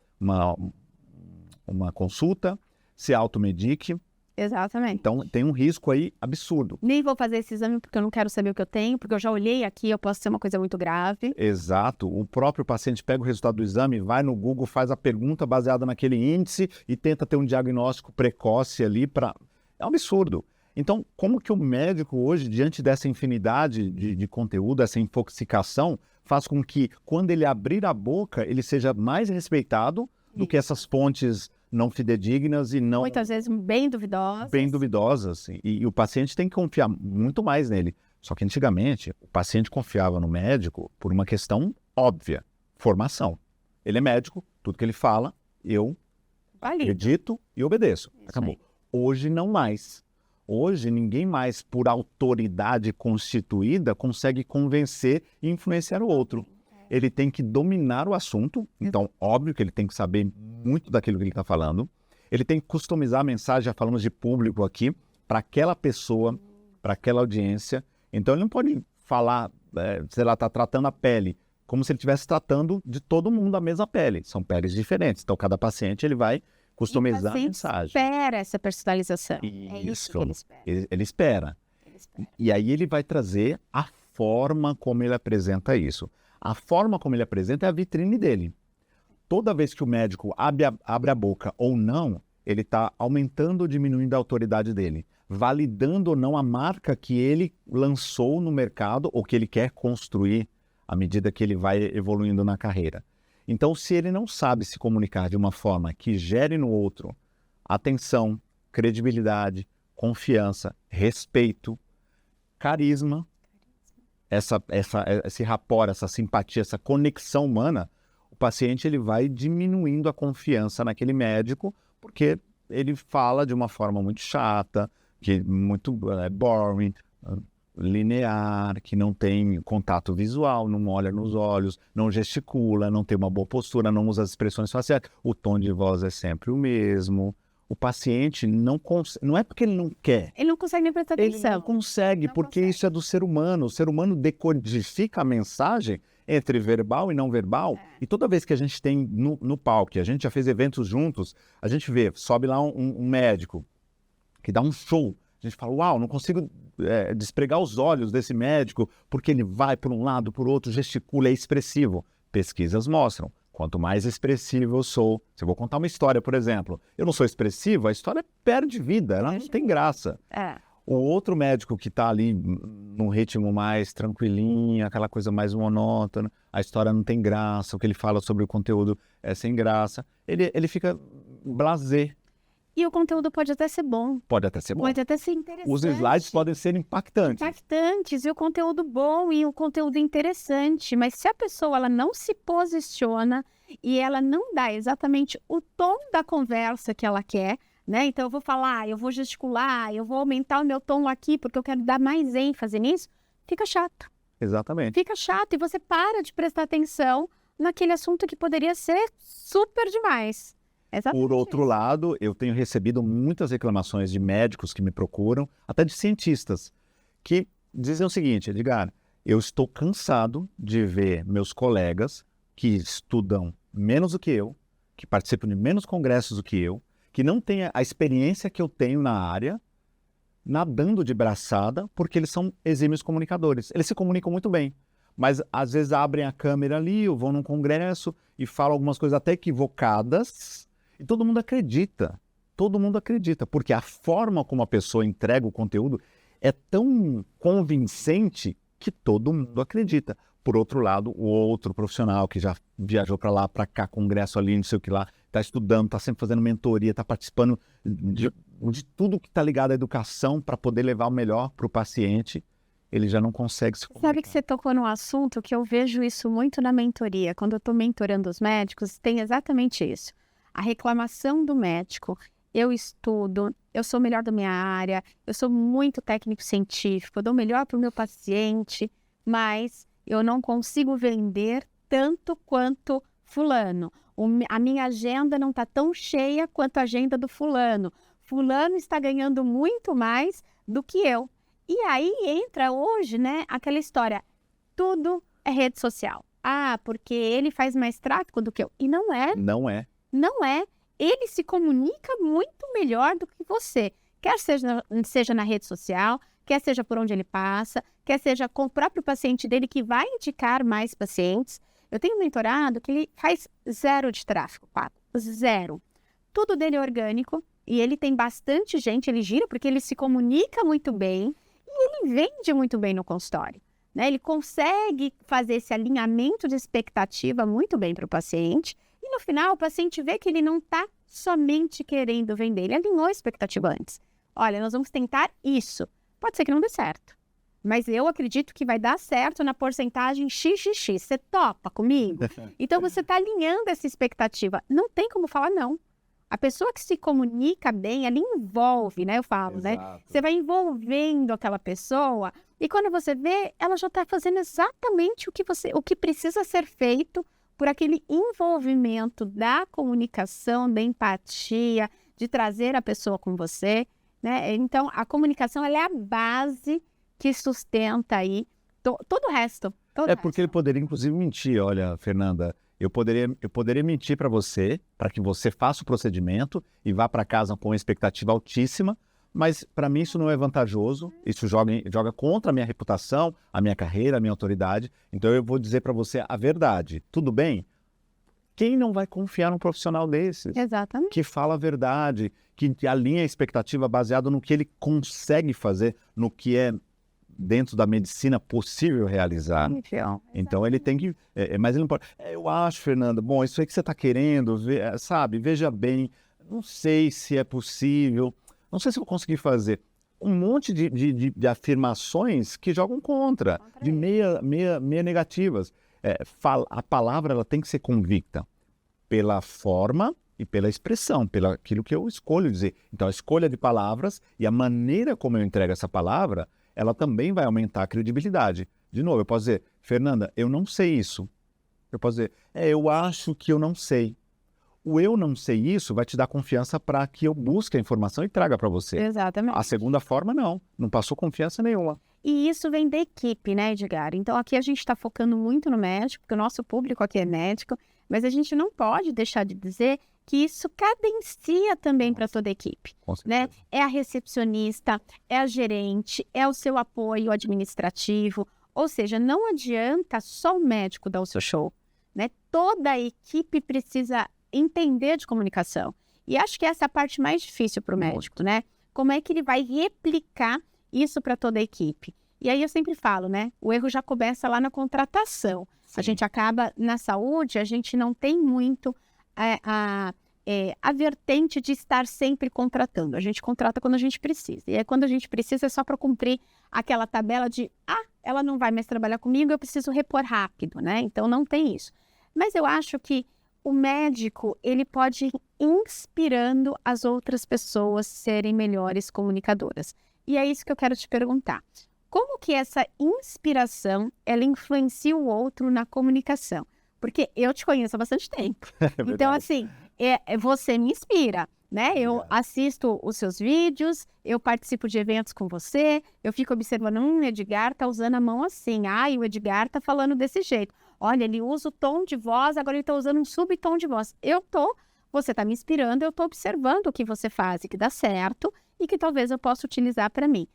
Speaker 2: consulta, se automedique.
Speaker 1: Exatamente.
Speaker 2: Então, tem um risco aí absurdo.
Speaker 1: Nem vou fazer esse exame porque eu não quero saber o que eu tenho, porque eu já olhei aqui, eu posso ser uma coisa muito grave.
Speaker 2: Exato. O próprio paciente pega o resultado do exame, vai no Google, faz a pergunta baseada naquele índice e tenta ter um diagnóstico precoce ali para... É um absurdo. Então, como que o médico hoje, diante dessa infinidade de conteúdo, essa infoxicação, faz com que, quando ele abrir a boca, ele seja mais respeitado do que essas fontes não fidedignas e não...
Speaker 1: Muitas vezes bem duvidosas.
Speaker 2: Bem duvidosas. E o paciente tem que confiar muito mais nele. Só que antigamente, o paciente confiava no médico por uma questão óbvia, formação. Ele é médico, tudo que ele fala, eu acredito e obedeço.
Speaker 1: Isso
Speaker 2: acabou.
Speaker 1: aí.
Speaker 2: Hoje não mais. Hoje ninguém mais, por autoridade constituída, consegue convencer e influenciar o outro. Ele tem que dominar o assunto, então óbvio que ele tem que saber muito daquilo que ele está falando. Ele tem que customizar a mensagem, já falamos de público aqui, para aquela pessoa, para aquela audiência. Então ele não pode falar, sei lá, está tratando a pele, como se ele estivesse tratando de todo mundo a mesma pele. São peles diferentes, então cada paciente ele vai customizar a mensagem.
Speaker 1: Espera essa personalização. É isso que ele espera.
Speaker 2: Ele espera. E aí ele vai trazer a forma como ele apresenta isso. A forma como ele apresenta é a vitrine dele. Toda vez que o médico abre a boca ou não, ele está aumentando ou diminuindo a autoridade dele, validando ou não a marca que ele lançou no mercado ou que ele quer construir à medida que ele vai evoluindo na carreira. Então, se ele não sabe se comunicar de uma forma que gere no outro atenção, credibilidade, confiança, respeito, carisma, esse rapport, essa simpatia, essa conexão humana, o paciente ele vai diminuindo a confiança naquele médico, porque ele fala de uma forma muito chata, que muito boring, linear, que não tem contato visual, não olha nos olhos, não gesticula, não tem uma boa postura, não usa as expressões faciais, o tom de voz é sempre o mesmo. O paciente não consegue, não é porque ele não quer.
Speaker 1: Ele não consegue nem prestar atenção.
Speaker 2: Ele não consegue, porque isso é do ser humano. O ser humano decodifica a mensagem entre verbal e não verbal. E toda vez que a gente tem no palco, a gente já fez eventos juntos, a gente vê, sobe lá um médico que dá um show. A gente fala, uau, não consigo despregar os olhos desse médico, porque ele vai por um lado, por outro, gesticula, é expressivo. Pesquisas mostram. Quanto mais expressivo eu sou, se eu vou contar uma história, por exemplo, eu não sou expressivo, a história perde vida, ela não tem graça. O outro médico que está ali num ritmo mais tranquilinho, aquela coisa mais monótona, a história não tem graça, o que ele fala sobre o conteúdo é sem graça, ele fica blasé.
Speaker 1: E o conteúdo pode até ser bom.
Speaker 2: Pode até ser bom.
Speaker 1: Pode até ser interessante.
Speaker 2: Os slides podem ser impactantes.
Speaker 1: Impactantes, e o conteúdo bom e o conteúdo interessante. Mas se a pessoa ela não se posiciona e ela não dá exatamente o tom da conversa que ela quer, né? Então eu vou falar, eu vou gesticular, eu vou aumentar o meu tom aqui porque eu quero dar mais ênfase nisso, fica chato.
Speaker 2: Exatamente.
Speaker 1: Fica chato e você para de prestar atenção naquele assunto que poderia ser super demais. Exatamente.
Speaker 2: Por outro lado, eu tenho recebido muitas reclamações de médicos que me procuram, até de cientistas, que dizem o seguinte, Edgar, eu estou cansado de ver meus colegas que estudam menos do que eu, que participam de menos congressos do que eu, que não têm a experiência que eu tenho na área, nadando de braçada, porque eles são exímios comunicadores. Eles se comunicam muito bem, mas às vezes abrem a câmera ali, ou vão num congresso e falam algumas coisas até equivocadas, e todo mundo acredita, porque a forma como a pessoa entrega o conteúdo é tão convincente que todo mundo acredita. Por outro lado, o outro profissional que já viajou para lá, para cá, congresso ali, não sei o que lá, está estudando, está sempre fazendo mentoria, está participando de tudo que está ligado à educação para poder levar o melhor para o paciente, ele já não consegue se comunicar.
Speaker 1: Sabe que você tocou num assunto que eu vejo isso muito na mentoria. Quando eu estou mentorando os médicos, tem exatamente isso. A reclamação do médico, eu estudo, eu sou o melhor da minha área, eu sou muito técnico-científico, eu dou o melhor para o meu paciente, mas eu não consigo vender tanto quanto fulano. A minha agenda não está tão cheia quanto a agenda do fulano. Fulano está ganhando muito mais do que eu. E aí entra hoje, né, aquela história, tudo é rede social. Ah, porque ele faz mais tráfego do que eu. E não é.
Speaker 2: Não é.
Speaker 1: Não é. Ele se comunica muito melhor do que você. Quer seja na rede social, quer seja por onde ele passa, quer seja com o próprio paciente dele que vai indicar mais pacientes. Eu tenho um mentorado que ele faz 0 de tráfego, 0. Tudo dele é orgânico, e ele tem bastante gente, ele gira porque ele se comunica muito bem e ele vende muito bem no consultório, né? Ele consegue fazer esse alinhamento de expectativa muito bem para o paciente e no final o paciente vê que ele não está somente querendo vender, ele alinhou a expectativa antes. Olha, nós vamos tentar isso. Pode ser que não dê certo, mas eu acredito que vai dar certo na porcentagem XXX. Você topa comigo? Então você está alinhando essa expectativa. Não tem como falar não. A pessoa que se comunica bem, ela envolve, né? Eu falo,
Speaker 2: Exato.
Speaker 1: né? Você vai envolvendo aquela pessoa e quando você vê, ela já está fazendo exatamente o que precisa ser feito por aquele envolvimento da comunicação, da empatia, de trazer a pessoa com você, né? Então, a comunicação ela é a base que sustenta aí todo o resto.
Speaker 2: Porque ele poderia, inclusive, mentir. Olha, Fernanda, eu poderia mentir para você, para que você faça o procedimento e vá para casa com uma expectativa altíssima, mas para mim isso não é vantajoso, isso joga contra a minha reputação, a minha carreira, a minha autoridade. Então eu vou dizer para você a verdade. Tudo bem? Quem não vai confiar num profissional desses?
Speaker 1: Exatamente.
Speaker 2: Que fala a verdade, que alinha a expectativa baseada no que ele consegue fazer, no que é dentro da medicina possível realizar. Então ele tem que... mas ele não pode... eu acho, Fernanda, bom, isso aí que você está querendo, sabe, veja bem, não sei se é possível, não sei se eu vou conseguir fazer. Um monte de afirmações que jogam contra de meia negativas. A palavra ela tem que ser convicta pela forma e pela expressão, pelo aquilo que eu escolho dizer. Então a escolha de palavras e a maneira como eu entrego essa palavra, ela também vai aumentar a credibilidade. De novo, eu posso dizer, Fernanda, eu não sei isso. Eu posso dizer, eu acho que eu não sei. O eu não sei isso vai te dar confiança para que eu busque a informação e traga para você.
Speaker 1: Exatamente.
Speaker 2: A segunda forma, não passou confiança nenhuma.
Speaker 1: E isso vem da equipe, né, Edgar? Então aqui a gente está focando muito no médico, porque o nosso público aqui é médico, mas a gente não pode deixar de dizer que isso cadencia também para toda a equipe, né? É a recepcionista, é a gerente, é o seu apoio administrativo, ou seja, não adianta só o médico dar o seu show, né? Toda a equipe precisa entender de comunicação. E acho que essa é a parte mais difícil para o médico, né? Como é que ele vai replicar isso para toda a equipe? E aí eu sempre falo, né? O erro já começa lá na contratação. Sim. A gente acaba, na saúde, a gente não tem muito a vertente de estar sempre contratando. A gente contrata quando a gente precisa. E aí quando a gente precisa é só para cumprir aquela tabela de ela não vai mais trabalhar comigo, eu preciso repor rápido, né? Então não tem isso. Mas eu acho que o médico, ele pode ir inspirando as outras pessoas serem melhores comunicadoras. E é isso que eu quero te perguntar. Como que essa inspiração, ela influencia o outro na comunicação? Porque eu te conheço há bastante tempo. Então, assim, você me inspira, né? Eu assisto os seus vídeos, eu participo de eventos com você, eu fico observando, o Edgar tá usando a mão assim, e o Edgar tá falando desse jeito. Olha, ele usa o tom de voz, agora ele tá usando um subtom de voz. Você tá me inspirando, eu tô observando o que você faz e que dá certo e que talvez eu possa utilizar para mim.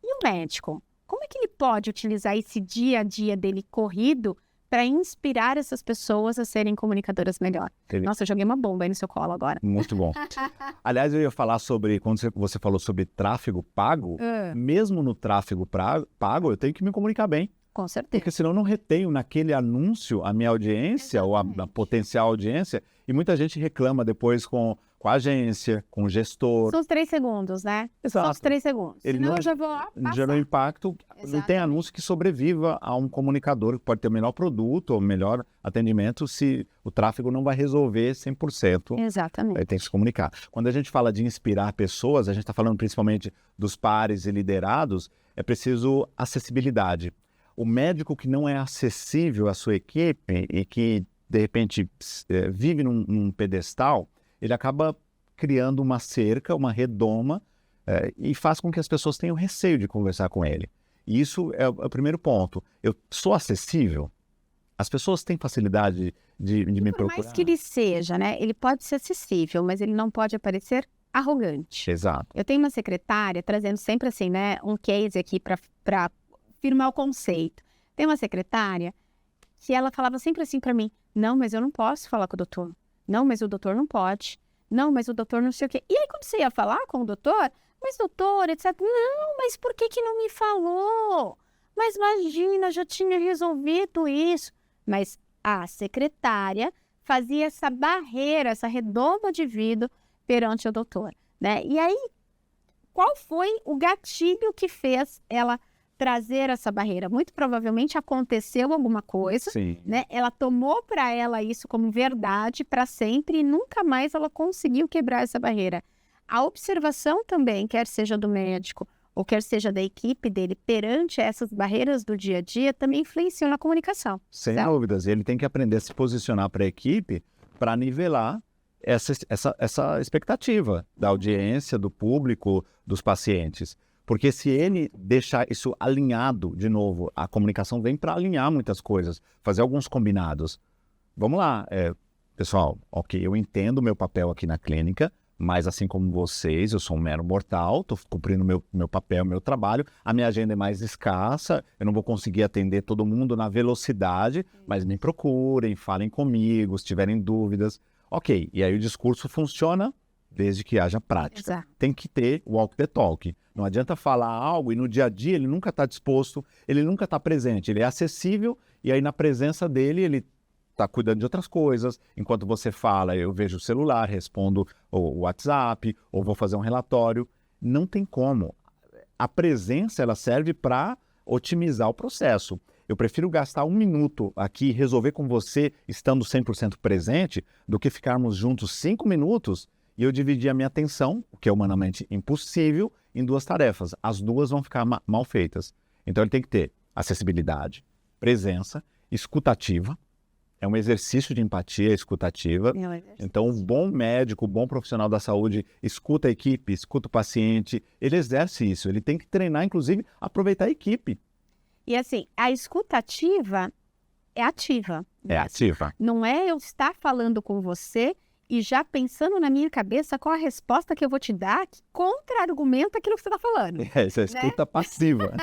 Speaker 1: E o médico? Como é que ele pode utilizar esse dia a dia dele corrido para inspirar essas pessoas a serem comunicadoras melhor? Nossa, eu joguei uma bomba aí no seu colo agora.
Speaker 2: Muito bom. Aliás, eu ia falar sobre, quando você falou sobre tráfego pago, mesmo no tráfego pago, eu tenho que me comunicar bem.
Speaker 1: Com certeza.
Speaker 2: Porque senão eu não retenho naquele anúncio a minha audiência,
Speaker 1: exatamente,
Speaker 2: ou a potencial audiência, e muita gente reclama depois com a agência, com o gestor.
Speaker 1: São os 3 segundos, né?
Speaker 2: Exato.
Speaker 1: São os 3 segundos.
Speaker 2: Ele
Speaker 1: senão
Speaker 2: não
Speaker 1: eu já vou passar.
Speaker 2: Gerou impacto.
Speaker 1: Exatamente.
Speaker 2: Não tem anúncio que sobreviva a um comunicador que pode ter o melhor produto ou o melhor atendimento se o tráfego não vai resolver 100%.
Speaker 1: Exatamente.
Speaker 2: Ele tem que se comunicar. Quando a gente fala de inspirar pessoas, a gente está falando principalmente dos pares e liderados, é preciso acessibilidade. O médico que não é acessível à sua equipe e que, de repente, vive num pedestal, ele acaba criando uma cerca, uma redoma, e faz com que as pessoas tenham receio de conversar com ele. E isso é o primeiro ponto. Eu sou acessível? As pessoas têm facilidade de me procurar?
Speaker 1: Por mais que ele seja, né? Ele pode ser acessível, mas ele não pode aparecer arrogante.
Speaker 2: Exato.
Speaker 1: Eu tenho uma secretária trazendo sempre assim, né? Um case aqui para firmar o conceito. Tem uma secretária que ela falava sempre assim para mim, não, mas eu não posso falar com o doutor. Não, mas o doutor não pode. Não, mas o doutor não sei o quê. E aí, quando você ia falar com o doutor, mas doutor, etc. Não, mas por que que não me falou? Mas imagina, já tinha resolvido isso. Mas a secretária fazia essa barreira, essa redoma de vidro perante o doutor, né? E aí, qual foi o gatilho que fez ela trazer essa barreira? Muito provavelmente aconteceu alguma coisa,
Speaker 2: Sim.
Speaker 1: né? Ela tomou para ela isso como verdade para sempre e nunca mais ela conseguiu quebrar essa barreira. A observação também, quer seja do médico ou quer seja da equipe dele, perante essas barreiras do dia a dia, também influenciam na comunicação.
Speaker 2: Sem
Speaker 1: certo?
Speaker 2: dúvidas. Ele tem que aprender a se posicionar para a equipe para nivelar essa expectativa da audiência, do público, dos pacientes. Porque se ele deixar isso alinhado, de novo, a comunicação vem para alinhar muitas coisas, fazer alguns combinados. Vamos lá, pessoal, ok, eu entendo o meu papel aqui na clínica, mas assim como vocês, eu sou um mero mortal, estou cumprindo meu papel, meu trabalho, a minha agenda é mais escassa, eu não vou conseguir atender todo mundo na velocidade, mas me procurem, falem comigo, se tiverem dúvidas. Ok, e aí o discurso funciona desde que haja prática.
Speaker 1: Exato.
Speaker 2: Tem que ter walk the talk. Não adianta falar algo e no dia a dia ele nunca está disposto, ele nunca está presente, ele é acessível e aí na presença dele ele está cuidando de outras coisas. Enquanto você fala, eu vejo o celular, respondo o WhatsApp ou vou fazer um relatório. Não tem como. A presença ela serve para otimizar o processo. Eu prefiro gastar 1 minuto aqui e resolver com você estando 100% presente do que ficarmos juntos 5 minutos e eu dividir a minha atenção, o que é humanamente impossível, em 2 tarefas. As 2 vão ficar mal feitas. Então ele tem que ter acessibilidade, presença, escutativa. É um exercício de empatia escutativa. Então, um bom médico, um bom profissional da saúde escuta a equipe, escuta o paciente. Ele exerce isso. Ele tem que treinar, inclusive, aproveitar a equipe.
Speaker 1: E assim, a escutativa é ativa.
Speaker 2: É ativa.
Speaker 1: Não é eu estar falando com você e já pensando na minha cabeça qual a resposta que eu vou te dar que contra-argumenta aquilo que você está falando.
Speaker 2: Essa é a escuta passiva.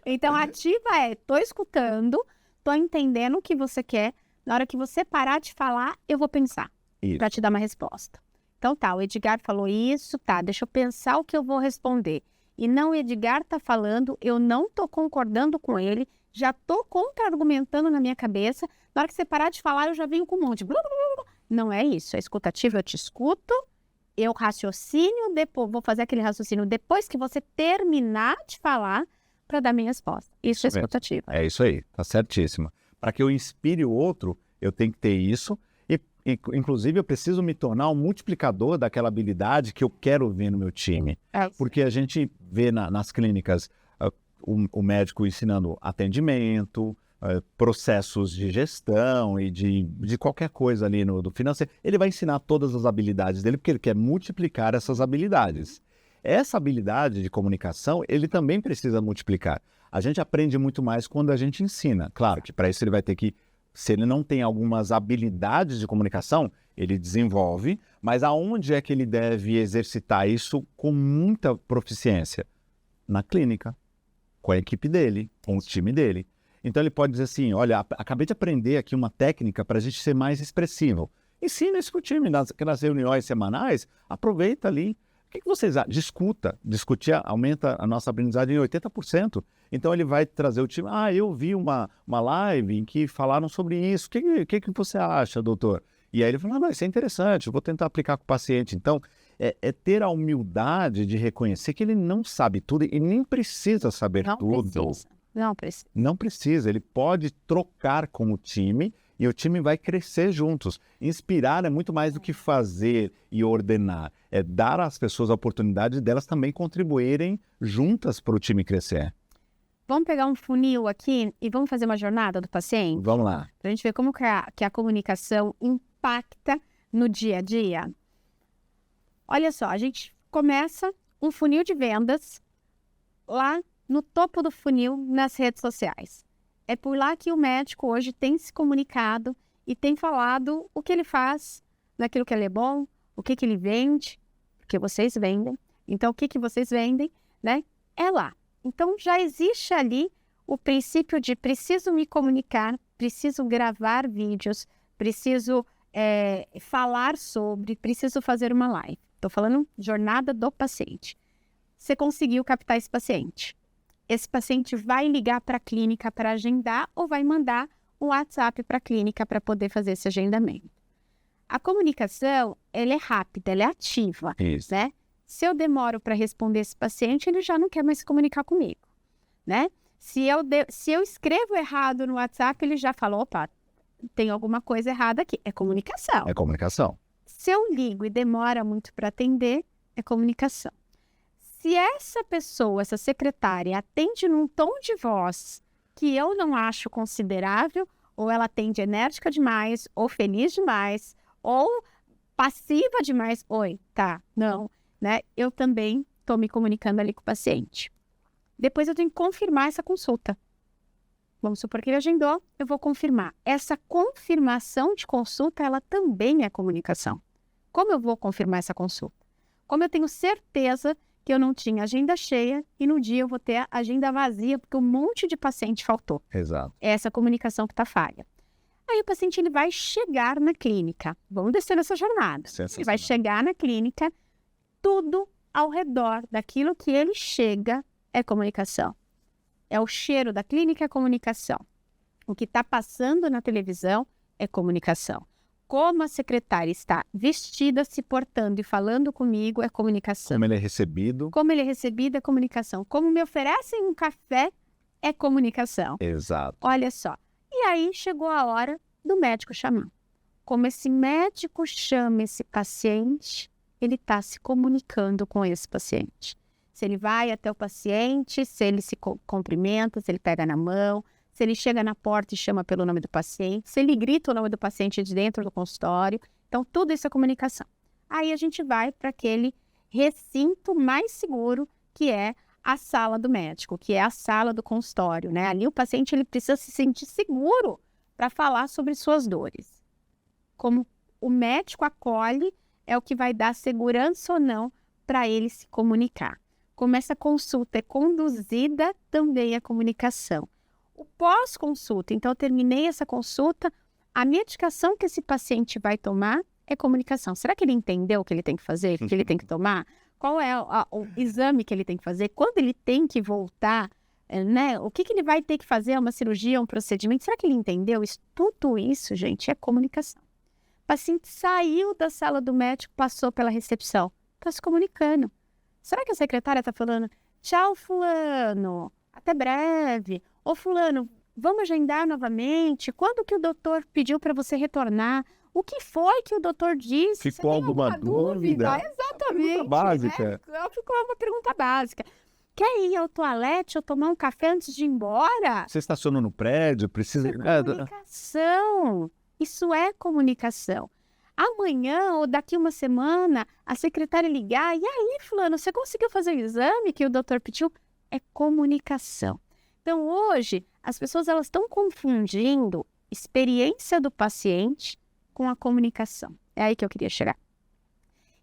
Speaker 1: Então, ativa é, tô escutando, tô entendendo o que você quer. Na hora que você parar de falar, eu vou pensar para te dar uma resposta. Então tá, o Edgar falou isso, tá, deixa eu pensar o que eu vou responder. E não, o Edgar tá falando, eu não tô concordando com ele, já tô contra-argumentando na minha cabeça. Na hora que você parar de falar, eu já venho com um monte. Não é isso, é escutativa, eu te escuto, eu raciocínio, depois, vou fazer aquele raciocínio depois que você terminar de falar para dar minha resposta. Isso é escutativa.
Speaker 2: É isso aí, tá certíssimo. Para que eu inspire o outro, eu tenho que ter isso. E, inclusive, eu preciso me tornar um multiplicador daquela habilidade que eu quero ver no meu time. Porque a gente vê nas clínicas o médico ensinando atendimento, processos de gestão e de qualquer coisa ali do financeiro. Ele vai ensinar todas as habilidades dele porque ele quer multiplicar essas habilidades. Essa habilidade de comunicação, ele também precisa multiplicar. A gente aprende muito mais quando a gente ensina. Claro que para isso ele vai ter que, se ele não tem algumas habilidades de comunicação, ele desenvolve, mas aonde é que ele deve exercitar isso com muita proficiência? Na clínica, com a equipe dele, com o time dele. Então ele pode dizer assim, olha, acabei de aprender aqui uma técnica para a gente ser mais expressivo. Ensina isso para o time, nas reuniões semanais, aproveita ali. O que vocês acham? Discutir aumenta a nossa aprendizagem em 80%. Então ele vai trazer o time, eu vi uma live em que falaram sobre isso, o que você acha, doutor? E aí ele fala, isso é interessante, eu vou tentar aplicar com o paciente. Então, é ter a humildade de reconhecer que ele não sabe tudo e nem precisa saber tudo.
Speaker 1: Não precisa.
Speaker 2: Não precisa, ele pode trocar com o time e o time vai crescer juntos. Inspirar é muito mais do que fazer e ordenar. É dar às pessoas a oportunidade delas também contribuírem juntas para o time crescer.
Speaker 1: Vamos pegar um funil aqui e vamos fazer uma jornada do paciente?
Speaker 2: Vamos lá.
Speaker 1: Para a gente ver como que a comunicação impacta no dia a dia. Olha só, a gente começa um funil de vendas lá no topo do funil nas redes sociais. É por lá que o médico hoje tem se comunicado e tem falado o que ele faz, naquilo que ele é bom, o que ele vende, porque vocês vendem. Então, o que vocês vendem, né? É lá. Então, já existe ali o princípio de preciso me comunicar, preciso gravar vídeos, preciso falar sobre, preciso fazer uma live. Estou falando jornada do paciente. Você conseguiu captar esse paciente. Esse paciente vai ligar para a clínica para agendar ou vai mandar um WhatsApp para a clínica para poder fazer esse agendamento. A comunicação, ela é rápida, ela é ativa,
Speaker 2: Isso.
Speaker 1: né? Se eu demoro para responder esse paciente, ele já não quer mais se comunicar comigo, né? Se eu escrevo errado no WhatsApp, ele já fala, opa, tem alguma coisa errada aqui. É comunicação.
Speaker 2: É comunicação.
Speaker 1: Se eu ligo e demora muito para atender, é comunicação. Se essa pessoa, essa secretária, atende num tom de voz que eu não acho considerável, ou ela atende enérgica demais, ou feliz demais, ou passiva demais, oi, tá, não, né? Eu também estou me comunicando ali com o paciente. Depois eu tenho que confirmar essa consulta. Vamos supor que ele agendou, eu vou confirmar. Essa confirmação de consulta, ela também é comunicação. Como eu vou confirmar essa consulta? Como eu tenho certeza que eu não tinha agenda cheia e no dia eu vou ter a agenda vazia porque um monte de paciente faltou.
Speaker 2: Exato.
Speaker 1: É essa comunicação que está falha. Aí o paciente ele vai chegar na clínica. Vamos descer nessa jornada. Ele vai chegar na clínica, tudo ao redor daquilo que ele chega é comunicação. É o cheiro da clínica, é comunicação. O que está passando na televisão é comunicação. Como a secretária está vestida, se portando e falando comigo é comunicação.
Speaker 2: Como ele é recebido.
Speaker 1: Como ele é recebido é comunicação. Como me oferecem um café é comunicação.
Speaker 2: Exato.
Speaker 1: Olha só. E aí chegou a hora do médico chamar. Como esse médico chama esse paciente, ele está se comunicando com esse paciente. Se ele vai até o paciente, se ele se cumprimenta, se ele pega na mão, se ele chega na porta e chama pelo nome do paciente, se ele grita o nome do paciente de dentro do consultório. Então, tudo isso é comunicação. Aí a gente vai para aquele recinto mais seguro, que é a sala do médico, que é a sala do consultório, né? Ali o paciente ele precisa se sentir seguro para falar sobre suas dores. Como o médico acolhe, é o que vai dar segurança ou não para ele se comunicar. Como essa consulta é conduzida, também é comunicação. O pós-consulta, então eu terminei essa consulta, a medicação que esse paciente vai tomar é comunicação. Será que ele entendeu o que ele tem que fazer, o que ele tem que tomar? Qual é o exame que ele tem que fazer? Quando ele tem que voltar, né? O que ele vai ter que fazer? É uma cirurgia, um procedimento? Será que ele entendeu? Tudo isso, gente, é comunicação. O paciente saiu da sala do médico, passou pela recepção, está se comunicando. Será que a secretária está falando, tchau, fulano, até breve. Ô, fulano, vamos agendar novamente? Quando que o doutor pediu para você retornar? O que foi que o doutor disse?
Speaker 2: Ficou alguma dúvida?
Speaker 1: Exatamente.
Speaker 2: Pergunta básica.
Speaker 1: Né? Ficou uma pergunta básica. Quer ir ao toalete ou tomar um café antes de ir embora?
Speaker 2: Você estacionou no prédio? Precisa...
Speaker 1: Comunicação. Isso é comunicação. Amanhã ou daqui uma semana, a secretária ligar. E aí, fulano, você conseguiu fazer o exame que o doutor pediu? É comunicação. Então, hoje, as pessoas elas estão confundindo experiência do paciente com a comunicação. É aí que eu queria chegar.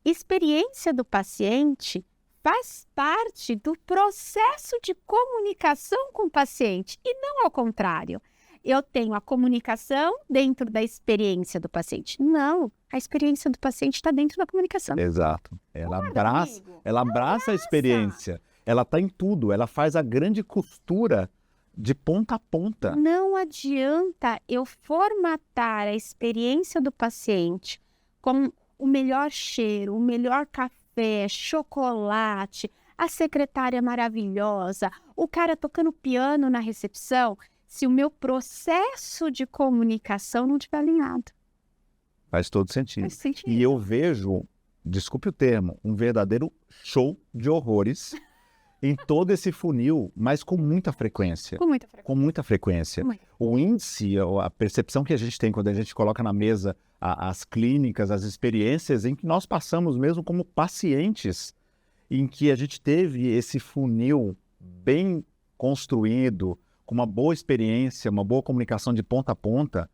Speaker 1: Experiência do paciente faz parte do processo de comunicação com o paciente e não ao contrário. Eu tenho a comunicação dentro da experiência do paciente. Não, a experiência do paciente está dentro da comunicação.
Speaker 2: Exato. Ela abraça a experiência. Ela está em tudo. Ela faz a grande costura de ponta a ponta.
Speaker 1: Não adianta eu formatar a experiência do paciente com o melhor cheiro, o melhor café, chocolate, a secretária maravilhosa, o cara tocando piano na recepção, se o meu processo de comunicação não estiver alinhado.
Speaker 2: Faz todo sentido.
Speaker 1: Faz sentido.
Speaker 2: E eu vejo, desculpe o termo, um verdadeiro show de horrores em todo esse funil, mas com muita frequência.
Speaker 1: Com muita frequência.
Speaker 2: Com muita frequência. O índice, a percepção que a gente tem quando a gente coloca na mesa as clínicas, as experiências em que nós passamos mesmo como pacientes, em que a gente teve esse funil bem construído, com uma boa experiência, uma boa comunicação de ponta a ponta,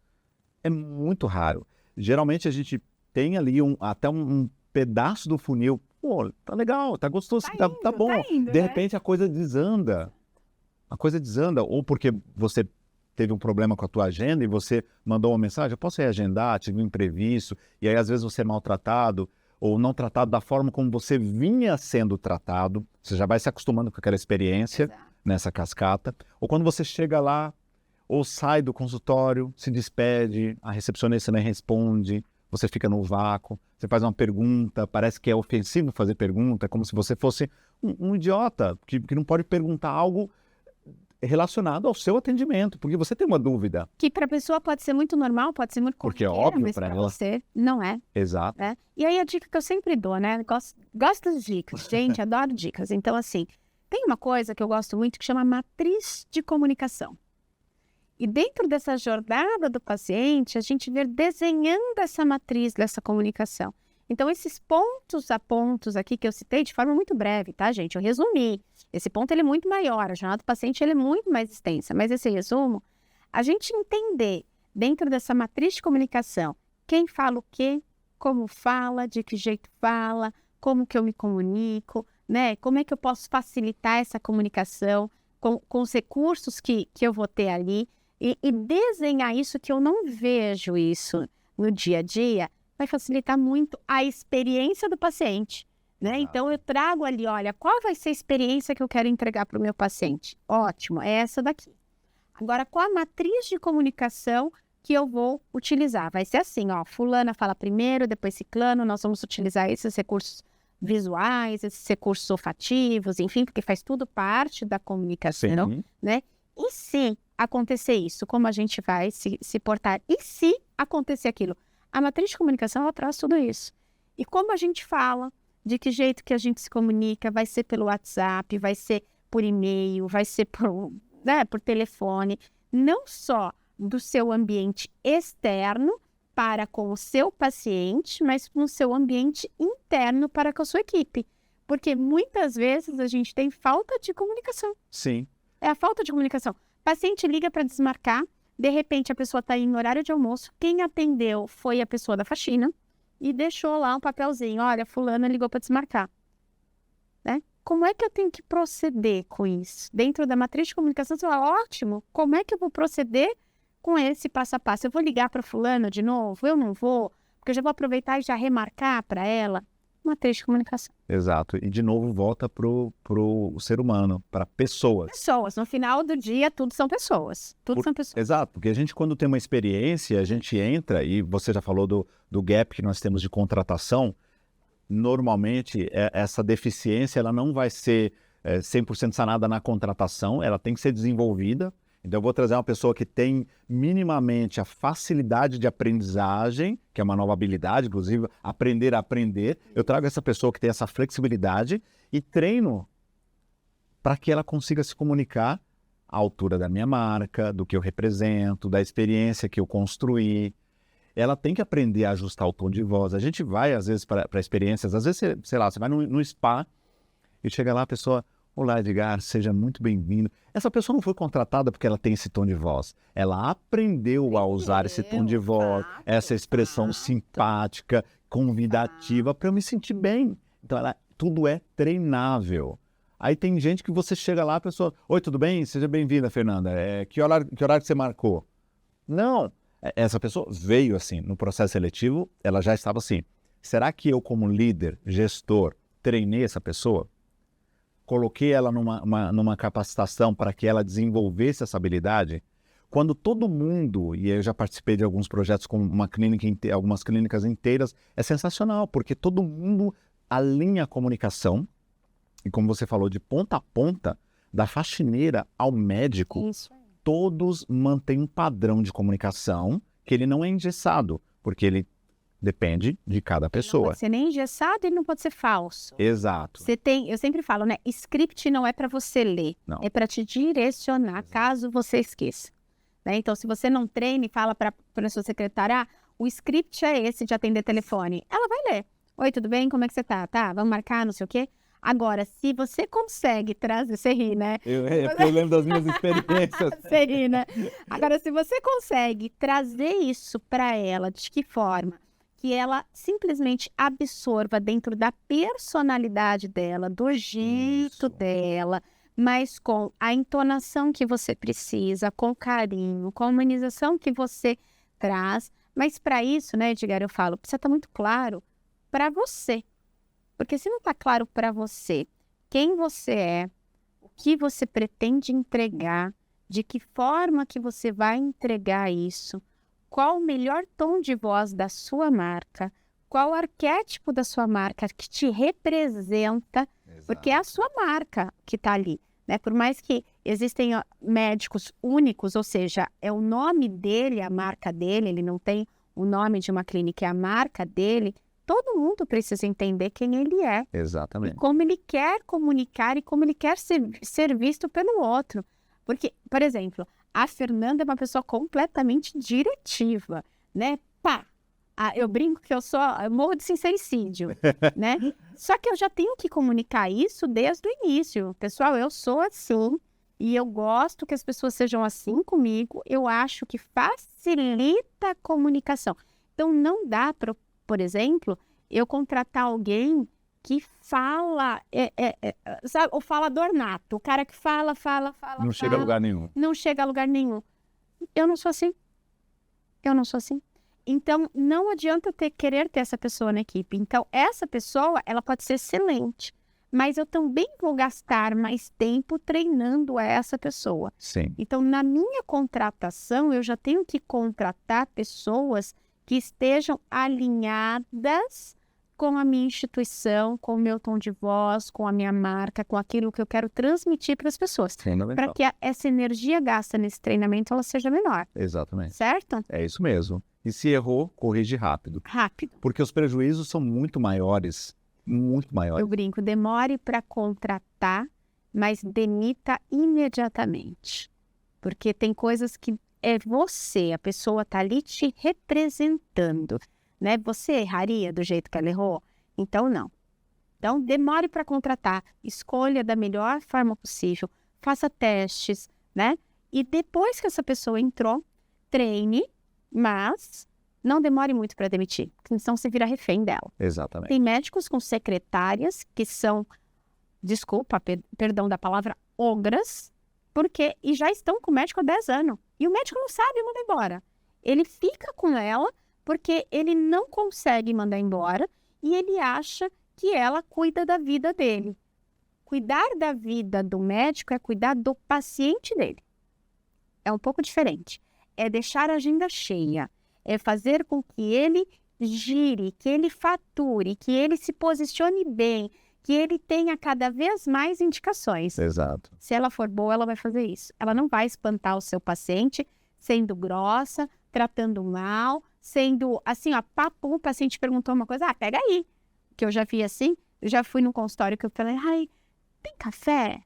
Speaker 2: é muito raro. Geralmente a gente tem ali até um pedaço do funil. Pô, tá legal, tá gostoso, tá bom.
Speaker 1: Tá indo,
Speaker 2: de repente a coisa desanda. A coisa desanda, ou porque você teve um problema com a tua agenda e você mandou uma mensagem, eu posso reagendar, tive um imprevisto, e aí às vezes você é maltratado ou não tratado da forma como você vinha sendo tratado, você já vai se acostumando com aquela experiência.
Speaker 1: Exato.
Speaker 2: Nessa cascata, ou quando você chega lá, ou sai do consultório, se despede, a recepcionista nem responde, você fica no vácuo, você faz uma pergunta, parece que é ofensivo fazer pergunta, é como se você fosse um idiota, que não pode perguntar algo relacionado ao seu atendimento, porque você tem uma dúvida.
Speaker 1: Que para a pessoa pode ser muito normal, pode ser muito
Speaker 2: Porque é
Speaker 1: corriqueira,
Speaker 2: óbvio
Speaker 1: mas
Speaker 2: pra
Speaker 1: para
Speaker 2: ela.
Speaker 1: você não é.
Speaker 2: Exato.
Speaker 1: Né? E aí a dica que eu sempre dou, né? Gosto das dicas, gente, adoro dicas. Então, assim, tem uma coisa que eu gosto muito que chama matriz de comunicação. E dentro dessa jornada do paciente, a gente vê desenhando essa matriz dessa comunicação. Então, esses pontos a pontos aqui que eu citei de forma muito breve, tá, gente? Eu resumi. Esse ponto ele é muito maior, a jornada do paciente ele é muito mais extensa. Mas esse resumo, a gente entender dentro dessa matriz de comunicação quem fala o quê, como fala, de que jeito fala, como que eu me comunico, né? Como é que eu posso facilitar essa comunicação com os recursos que eu vou ter ali e desenhar isso, que eu não vejo isso no dia a dia, vai facilitar muito a experiência do paciente, né? Então, eu trago ali, olha, qual vai ser a experiência que eu quero entregar para o meu paciente? Ótimo, é essa daqui. Agora, qual a matriz de comunicação que eu vou utilizar? Vai ser assim, ó, fulana fala primeiro, depois ciclano, nós vamos utilizar esses recursos visuais, esses recursos olfativos, enfim, porque faz tudo parte da comunicação,
Speaker 2: Sim.
Speaker 1: né? E se acontecer isso, como a gente vai se portar? E se acontecer aquilo? A matriz de comunicação, ela traz tudo isso. E como a gente fala, de que jeito que a gente se comunica, vai ser pelo WhatsApp, vai ser por e-mail, vai ser por telefone, não só do seu ambiente externo para com o seu paciente, mas no seu ambiente interno para com a sua equipe. Porque muitas vezes a gente tem falta de comunicação.
Speaker 2: Sim.
Speaker 1: É a falta de comunicação. O paciente liga para desmarcar, de repente a pessoa está em horário de almoço, quem atendeu foi a pessoa da faxina e deixou lá um papelzinho, olha, fulana ligou para desmarcar. Né? Como é que eu tenho que proceder com isso? Dentro da matriz de comunicação, você fala, ótimo, como é que eu vou proceder com esse passo a passo? Eu vou ligar para fulana de novo? Eu não vou? Porque eu já vou aproveitar e já remarcar para ela. Matriz de comunicação.
Speaker 2: Exato. E de novo volta pro ser humano, para pessoas.
Speaker 1: Pessoas. No final do dia, tudo são pessoas. Tudo são pessoas.
Speaker 2: Exato, porque a gente quando tem uma experiência, a gente entra, e você já falou do gap que nós temos de contratação, normalmente essa deficiência ela não vai ser 100% sanada na contratação, ela tem que ser desenvolvida. Então eu vou trazer uma pessoa que tem minimamente a facilidade de aprendizagem, que é uma nova habilidade, inclusive aprender a aprender. Eu trago essa pessoa que tem essa flexibilidade e treino para que ela consiga se comunicar à altura da minha marca, do que eu represento, da experiência que eu construí. Ela tem que aprender a ajustar o tom de voz. A gente vai, às vezes, para experiências, às vezes, sei lá, você vai no spa e chega lá a pessoa... Olá, Edgar, seja muito bem-vindo. Essa pessoa não foi contratada porque ela tem esse tom de voz. Ela aprendeu a usar esse tom de voz, essa expressão simpática, convidativa, para eu me sentir bem. Então, tudo é treinável. Aí tem gente que você chega lá, a pessoa... Oi, tudo bem? Seja bem-vinda, Fernanda. Que horário que você marcou? Não. Essa pessoa veio assim, no processo seletivo, ela já estava assim. Será que eu, como líder, gestor, treinei essa pessoa? Coloquei ela numa capacitação para que ela desenvolvesse essa habilidade? Quando todo mundo, e eu já participei de alguns projetos com algumas clínicas inteiras, é sensacional, porque todo mundo alinha a comunicação, e como você falou, de ponta a ponta, da faxineira ao médico, todos mantêm um padrão de comunicação que ele não é engessado, porque ele depende de cada pessoa.
Speaker 1: Não pode ser nem engessado e não pode ser falso.
Speaker 2: Exato.
Speaker 1: Eu sempre falo, né? Script não é para você ler,
Speaker 2: Não.
Speaker 1: É para te direcionar, caso você esqueça. Né? Então, se você não treina e fala para a sua secretária, o script é esse de atender telefone, ela vai ler. Oi, tudo bem? Como é que você tá? Tá, vamos marcar, não sei o quê. Agora, se você consegue trazer... Você ri, né?
Speaker 2: Eu lembro das minhas experiências.
Speaker 1: Você ri, né? Agora, se você consegue trazer isso para ela, de que forma? Que ela simplesmente absorva dentro da personalidade dela, do jeito dela, mas com a entonação que você precisa, com carinho, com a humanização que você traz. Mas para isso, né, Edgar, eu falo, precisa estar muito claro para você. Porque se não está claro para você quem você é, o que você pretende entregar, de que forma que você vai entregar isso, qual o melhor tom de voz da sua marca, qual o arquétipo da sua marca que te representa, porque é a sua marca que está ali, né? Por mais que existem médicos únicos, ou seja, é o nome dele, a marca dele, ele não tem o nome de uma clínica, é a marca dele, todo mundo precisa entender quem ele é.
Speaker 2: Exatamente.
Speaker 1: E como ele quer comunicar e como ele quer ser visto pelo outro. Porque, por exemplo, a Fernanda é uma pessoa completamente diretiva, né? Pá! Eu brinco que eu morro de sincericídio, né? Só que eu já tenho que comunicar isso desde o início. Pessoal, eu sou assim e eu gosto que as pessoas sejam assim comigo. Eu acho que facilita a comunicação. Então, não dá para, por exemplo, eu contratar alguém que fala, sabe, o falador nato, o cara que fala.
Speaker 2: Não chega a lugar nenhum.
Speaker 1: Não chega a lugar nenhum. Eu não sou assim. Então, não adianta querer ter essa pessoa na equipe. Então, essa pessoa, ela pode ser excelente, mas eu também vou gastar mais tempo treinando essa pessoa.
Speaker 2: Sim.
Speaker 1: Então, na minha contratação, eu já tenho que contratar pessoas que estejam alinhadas com a minha instituição, com o meu tom de voz, com a minha marca, com aquilo que eu quero transmitir para as pessoas. Para que essa energia gasta nesse treinamento, ela seja menor.
Speaker 2: Exatamente.
Speaker 1: Certo?
Speaker 2: É isso mesmo. E se errou, corrige rápido.
Speaker 1: Rápido.
Speaker 2: Porque os prejuízos são muito maiores. Muito maiores.
Speaker 1: Eu brinco, demore para contratar, mas demita imediatamente. Porque tem coisas que é você, a pessoa está ali te representando. Né? Você erraria do jeito que ela errou? Então, não. Então, demore para contratar, escolha da melhor forma possível, faça testes, né? E depois que essa pessoa entrou, treine, mas não demore muito para demitir, porque senão você vira refém dela.
Speaker 2: Exatamente.
Speaker 1: Tem médicos com secretárias que são, desculpa, perdão da palavra, ogras, e já estão com o médico há 10 anos. E o médico não sabe mandar embora. Ele fica com ela porque ele não consegue mandar embora e ele acha que ela cuida da vida dele. Cuidar da vida do médico é cuidar do paciente dele. É um pouco diferente. É deixar a agenda cheia. É fazer com que ele gire, que ele fature, que ele se posicione bem, que ele tenha cada vez mais indicações.
Speaker 2: Exato.
Speaker 1: Se ela for boa, ela vai fazer isso. Ela não vai espantar o seu paciente sendo grossa, tratando mal, sendo assim, ó, papo, o paciente perguntou uma coisa, pega aí. Que eu já vi assim, eu já fui num consultório que eu falei, tem café?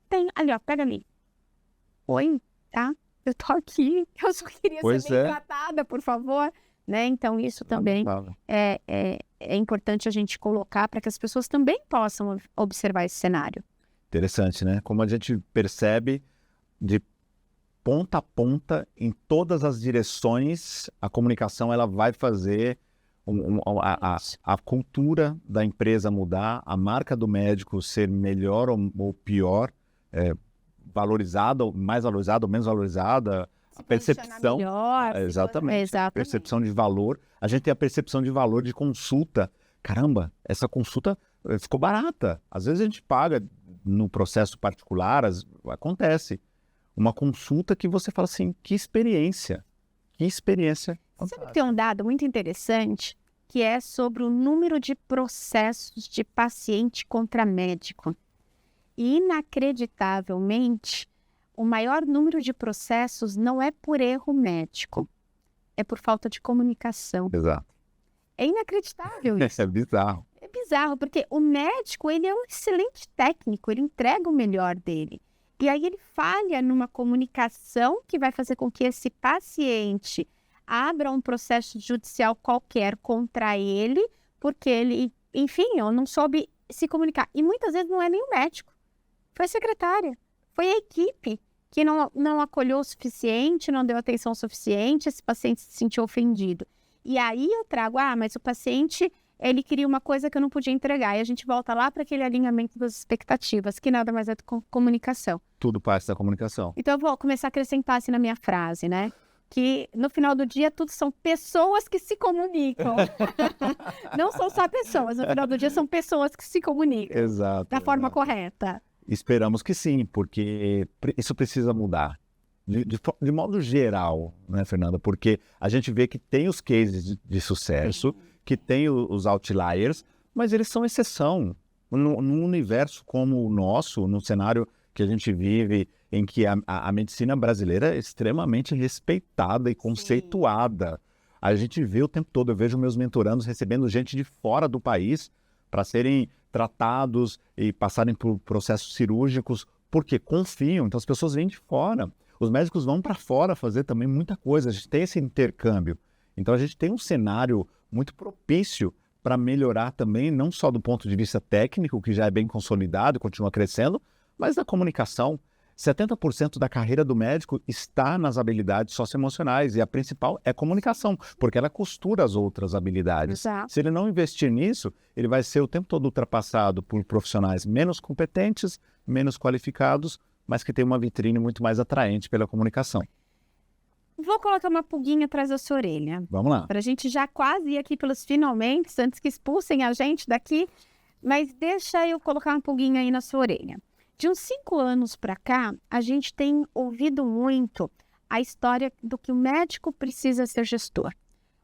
Speaker 1: Tem, ali, ó, pega ali. Oi, tá? Eu tô aqui, eu só queria ser bem tratada, por favor. Né? Então, isso também é importante a gente colocar para que as pessoas também possam observar esse cenário.
Speaker 2: Interessante, né? Como a gente percebe, de ponta a ponta, em todas as direções, a comunicação ela vai fazer a cultura da empresa mudar, a marca do médico ser melhor ou pior, valorizada, mais valorizada ou menos valorizada, a percepção,
Speaker 1: melhor,
Speaker 2: exatamente, percepção de valor. A gente tem a percepção de valor de consulta. Caramba, essa consulta ficou barata. Às vezes a gente paga no processo particular, acontece. Uma consulta que você fala assim, que experiência.
Speaker 1: Sabe que tem um dado muito interessante, que é sobre o número de processos de paciente contra médico. E, inacreditavelmente, o maior número de processos não é por erro médico, é por falta de comunicação.
Speaker 2: Exato.
Speaker 1: É inacreditável isso.
Speaker 2: É bizarro.
Speaker 1: É bizarro, porque o médico, ele é um excelente técnico, ele entrega o melhor dele. E aí ele falha numa comunicação que vai fazer com que esse paciente abra um processo judicial qualquer contra ele, porque ele, enfim, não soube se comunicar. E muitas vezes não é nem o médico, foi a secretária, foi a equipe que não acolheu o suficiente, não deu atenção suficiente, esse paciente se sentiu ofendido. E aí eu trago, mas o paciente ele queria uma coisa que eu não podia entregar. E a gente volta lá para aquele alinhamento das expectativas, que nada mais é do que comunicação.
Speaker 2: Tudo parte da comunicação.
Speaker 1: Então eu vou começar a acrescentar assim na minha frase, né? Que no final do dia tudo são pessoas que se comunicam. Não são só pessoas, no final do dia são pessoas que se comunicam.
Speaker 2: Exato.
Speaker 1: Da forma correta.
Speaker 2: Esperamos que sim, porque isso precisa mudar. De modo geral, né, Fernanda? Porque a gente vê que tem os cases de sucesso, que tem os outliers, mas eles são exceção. Num universo como o nosso, no cenário que a gente vive, em que a medicina brasileira é extremamente respeitada e conceituada. A gente vê o tempo todo, eu vejo meus mentorandos recebendo gente de fora do país para serem tratados e passarem por processos cirúrgicos, porque confiam. Então as pessoas vêm de fora. Os médicos vão para fora fazer também muita coisa. A gente tem esse intercâmbio. Então a gente tem um cenário muito propício para melhorar também, não só do ponto de vista técnico, que já é bem consolidado e continua crescendo, mas da comunicação. 70% da carreira do médico está nas habilidades socioemocionais e a principal é comunicação, porque ela costura as outras habilidades.
Speaker 1: Exato.
Speaker 2: Se ele não investir nisso, ele vai ser o tempo todo ultrapassado por profissionais menos competentes, menos qualificados, mas que tem uma vitrine muito mais atraente pela comunicação.
Speaker 1: Vou colocar uma pulguinha atrás da sua orelha.
Speaker 2: Vamos lá.
Speaker 1: Para a gente já quase ir aqui pelos finalmente, antes que expulsem a gente daqui. Mas deixa eu colocar uma pulguinha aí na sua orelha. De uns 5 anos para cá, a gente tem ouvido muito a história do que o médico precisa ser gestor.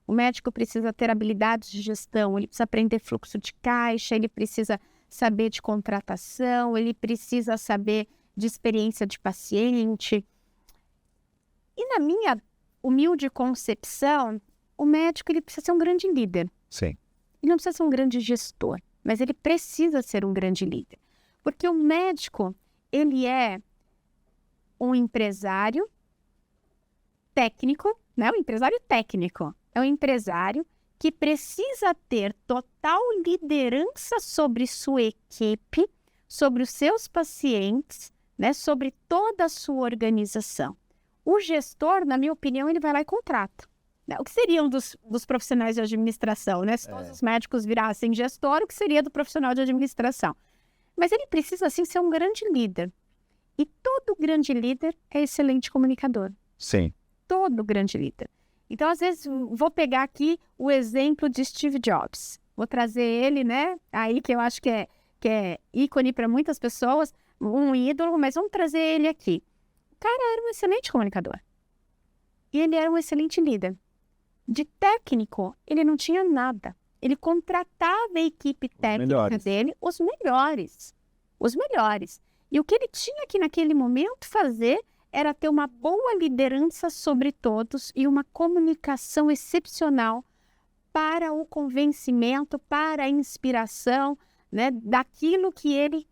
Speaker 1: O médico precisa ter habilidades de gestão, ele precisa aprender fluxo de caixa, ele precisa saber de contratação, ele precisa saber de experiência de paciente. E na minha humilde concepção, o médico ele precisa ser um grande líder.
Speaker 2: Sim.
Speaker 1: Ele não precisa ser um grande gestor, mas ele precisa ser um grande líder. Porque o médico, ele é um empresário técnico, né? Um empresário técnico. É um empresário que precisa ter total liderança sobre sua equipe, sobre os seus pacientes, né? Sobre toda a sua organização. O gestor, na minha opinião, ele vai lá e contrata. O que seriam dos profissionais de administração, né? Se todos os médicos virassem gestor, o que seria do profissional de administração? Mas ele precisa, sim, ser um grande líder. E todo grande líder é excelente comunicador.
Speaker 2: Sim.
Speaker 1: Todo grande líder. Então, às vezes, vou pegar aqui o exemplo de Steve Jobs. Vou trazer ele, né? Aí que eu acho que é ícone para muitas pessoas, um ídolo, mas vamos trazer ele aqui. O cara era um excelente comunicador. E ele era um excelente líder. De técnico, ele não tinha nada. Ele contratava a equipe técnica dele, os melhores. Os melhores. E o que ele tinha que naquele momento fazer era ter uma boa liderança sobre todos e uma comunicação excepcional para o convencimento, para a inspiração, né, daquilo que ele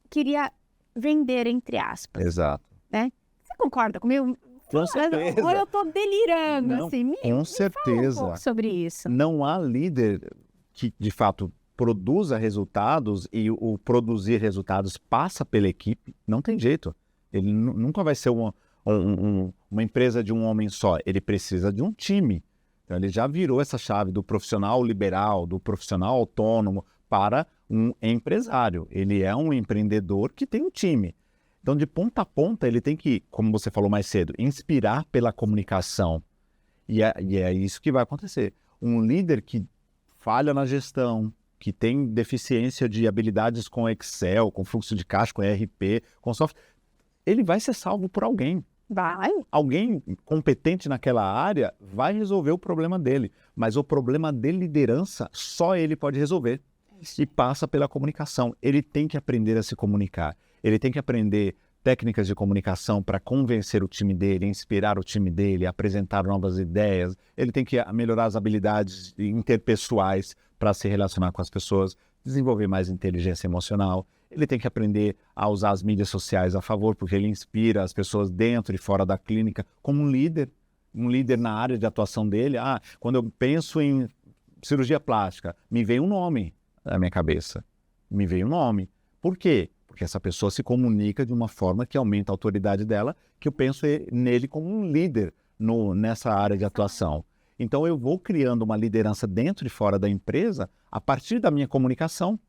Speaker 1: queria vender, entre aspas.
Speaker 2: Exato.
Speaker 1: Né? Você concorda comigo?
Speaker 2: Com certeza.
Speaker 1: Ou eu estou delirando,
Speaker 2: não,
Speaker 1: assim?
Speaker 2: Com certeza.
Speaker 1: Me fala um pouco sobre isso.
Speaker 2: Não há líder que, de fato, produza resultados e o produzir resultados passa pela equipe. Não tem jeito. Ele nunca vai ser uma empresa de um homem só. Ele precisa de um time. Então, ele já virou essa chave do profissional liberal, do profissional autônomo para um empresário. Ele é um empreendedor que tem um time. Então, de ponta a ponta, ele tem que, como você falou mais cedo, inspirar pela comunicação. E é isso que vai acontecer. Um líder que falha na gestão, que tem deficiência de habilidades com Excel, com fluxo de caixa, com ERP, com software, ele vai ser salvo por alguém.
Speaker 1: Vai.
Speaker 2: Alguém competente naquela área vai resolver o problema dele. Mas o problema de liderança, só ele pode resolver. E passa pela comunicação. Ele tem que aprender a se comunicar. Ele tem que aprender técnicas de comunicação para convencer o time dele, inspirar o time dele, apresentar novas ideias. Ele tem que melhorar as habilidades interpessoais para se relacionar com as pessoas, desenvolver mais inteligência emocional. Ele tem que aprender a usar as mídias sociais a favor, porque ele inspira as pessoas dentro e fora da clínica como um líder na área de atuação dele. Quando eu penso em cirurgia plástica, me veio um nome na minha cabeça. Me veio um nome. Por quê? Porque essa pessoa se comunica de uma forma que aumenta a autoridade dela, que eu penso nele como um líder nessa área de atuação. Então eu vou criando uma liderança dentro e fora da empresa a partir da minha comunicação,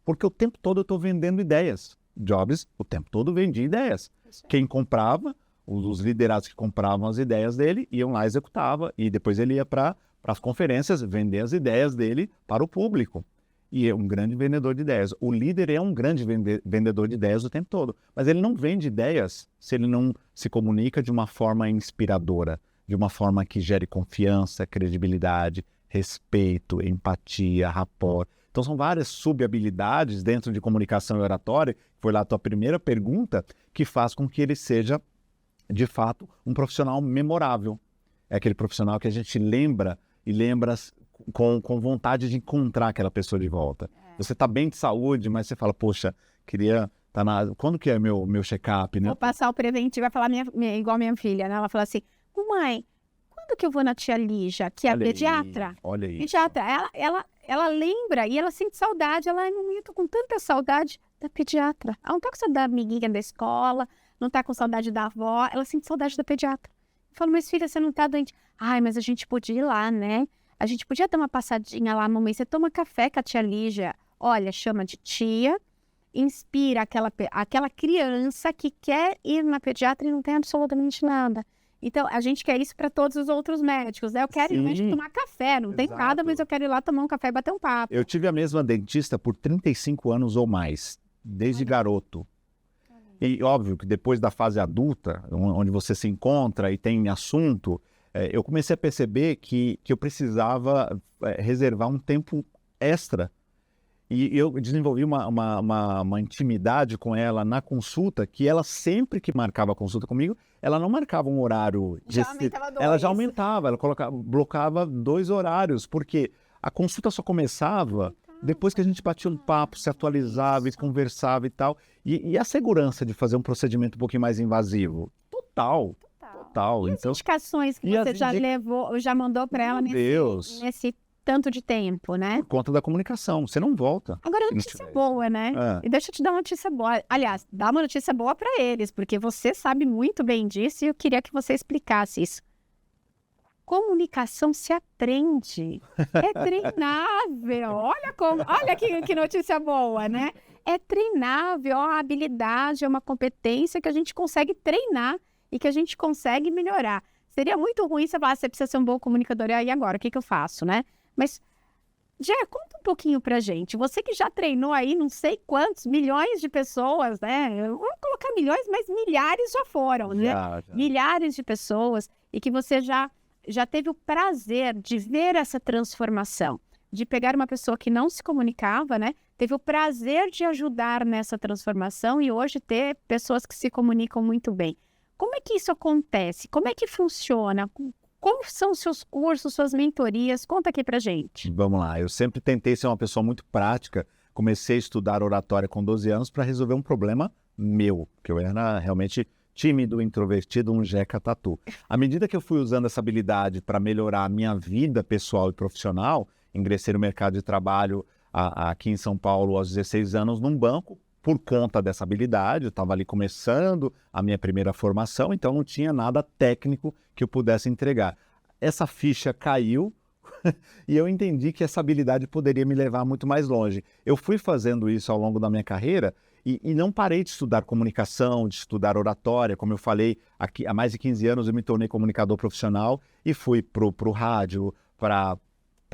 Speaker 2: porque o tempo todo eu estou vendendo ideias. Jobs o tempo todo vendia ideias. Quem comprava, os liderados que compravam as ideias dele, iam lá, executava, e depois ele ia para as conferências vender as ideias dele para o público. E é um grande vendedor de ideias. O líder é um grande vendedor de ideias o tempo todo, mas ele não vende ideias se ele não se comunica de uma forma inspiradora, de uma forma que gere confiança, credibilidade, respeito, empatia, rapport. Então são várias subhabilidades dentro de comunicação e oratória, que foi lá a tua primeira pergunta, que faz com que ele seja, de fato, um profissional memorável. É aquele profissional que a gente lembra e lembra com vontade de encontrar aquela pessoa de volta. Você está bem de saúde, mas você fala, poxa, queria estar na... Quando que é meu check-up, né?
Speaker 1: Vou passar o preventivo, vai falar igual minha filha, né? Ela fala assim, mãe, quando que eu vou na tia Lígia, que é a pediatra?
Speaker 2: Olha aí.
Speaker 1: Pediatra, ela lembra e ela sente saudade. Ela não tô com tanta saudade da pediatra. Ela não tá com saudade da amiguinha da escola, não tá com saudade da avó, ela sente saudade da pediatra. Eu falo, mas filha, você não tá doente? Ai, mas a gente podia ir lá, né? A gente podia dar uma passadinha lá, mamãe. Você toma café com a tia Lígia. Olha, chama de tia, inspira aquela criança que quer ir na pediatra e não tem absolutamente nada. Então, a gente quer isso para todos os outros médicos, né? Eu quero ir no médico tomar café, não tem nada, mas eu quero ir lá tomar um café e bater um papo.
Speaker 2: Eu tive a mesma dentista por 35 anos ou mais, desde garoto. E óbvio que depois da fase adulta, onde você se encontra e tem assunto, eu comecei a perceber que eu precisava reservar um tempo extra. E eu desenvolvi uma intimidade com ela na consulta, que ela sempre que marcava a consulta comigo, ela não marcava um horário. Ela já aumentava, ela blocava 2 horários, porque a consulta só começava depois que a gente batia um papo, se atualizava, e conversava e tal. E a segurança de fazer um procedimento um pouquinho mais invasivo? Total.
Speaker 1: E as indicações que você já mandou para ela nesse tanto de tempo, né?
Speaker 2: Por conta da comunicação, você não volta.
Speaker 1: Agora, notícia boa, né? E deixa eu te dar uma notícia boa. Aliás, dá uma notícia boa para eles, porque você sabe muito bem disso e eu queria que você explicasse isso. Comunicação se aprende. É treinável. Olha que notícia boa, né? É treinável, é uma habilidade, é uma competência que a gente consegue treinar e que a gente consegue melhorar. Seria muito ruim você falar, você precisa ser um bom comunicador, e aí agora, o que eu faço, né? Mas, Jé, conta um pouquinho pra gente. Você que já treinou aí não sei quantos milhões de pessoas, né? Eu vou colocar milhões, mas milhares já foram, né?
Speaker 2: Já.
Speaker 1: Milhares de pessoas e que você já teve o prazer de ver essa transformação, de pegar uma pessoa que não se comunicava, né? Teve o prazer de ajudar nessa transformação e hoje ter pessoas que se comunicam muito bem. Como é que isso acontece? Como é que funciona? Como são os seus cursos, suas mentorias? Conta aqui pra gente.
Speaker 2: Vamos lá, eu sempre tentei ser uma pessoa muito prática. Comecei a estudar oratória com 12 anos para resolver um problema meu, que eu era realmente tímido, introvertido, um jeca tatu. À medida que eu fui usando essa habilidade para melhorar a minha vida pessoal e profissional, ingressei no mercado de trabalho aqui em São Paulo aos 16 anos num banco, por conta dessa habilidade. Eu estava ali começando a minha primeira formação, então não tinha nada técnico que eu pudesse entregar. Essa ficha caiu e eu entendi que essa habilidade poderia me levar muito mais longe. Eu fui fazendo isso ao longo da minha carreira e não parei de estudar comunicação, de estudar oratória. Como eu falei, aqui, há mais de 15 anos eu me tornei comunicador profissional e fui para o rádio, para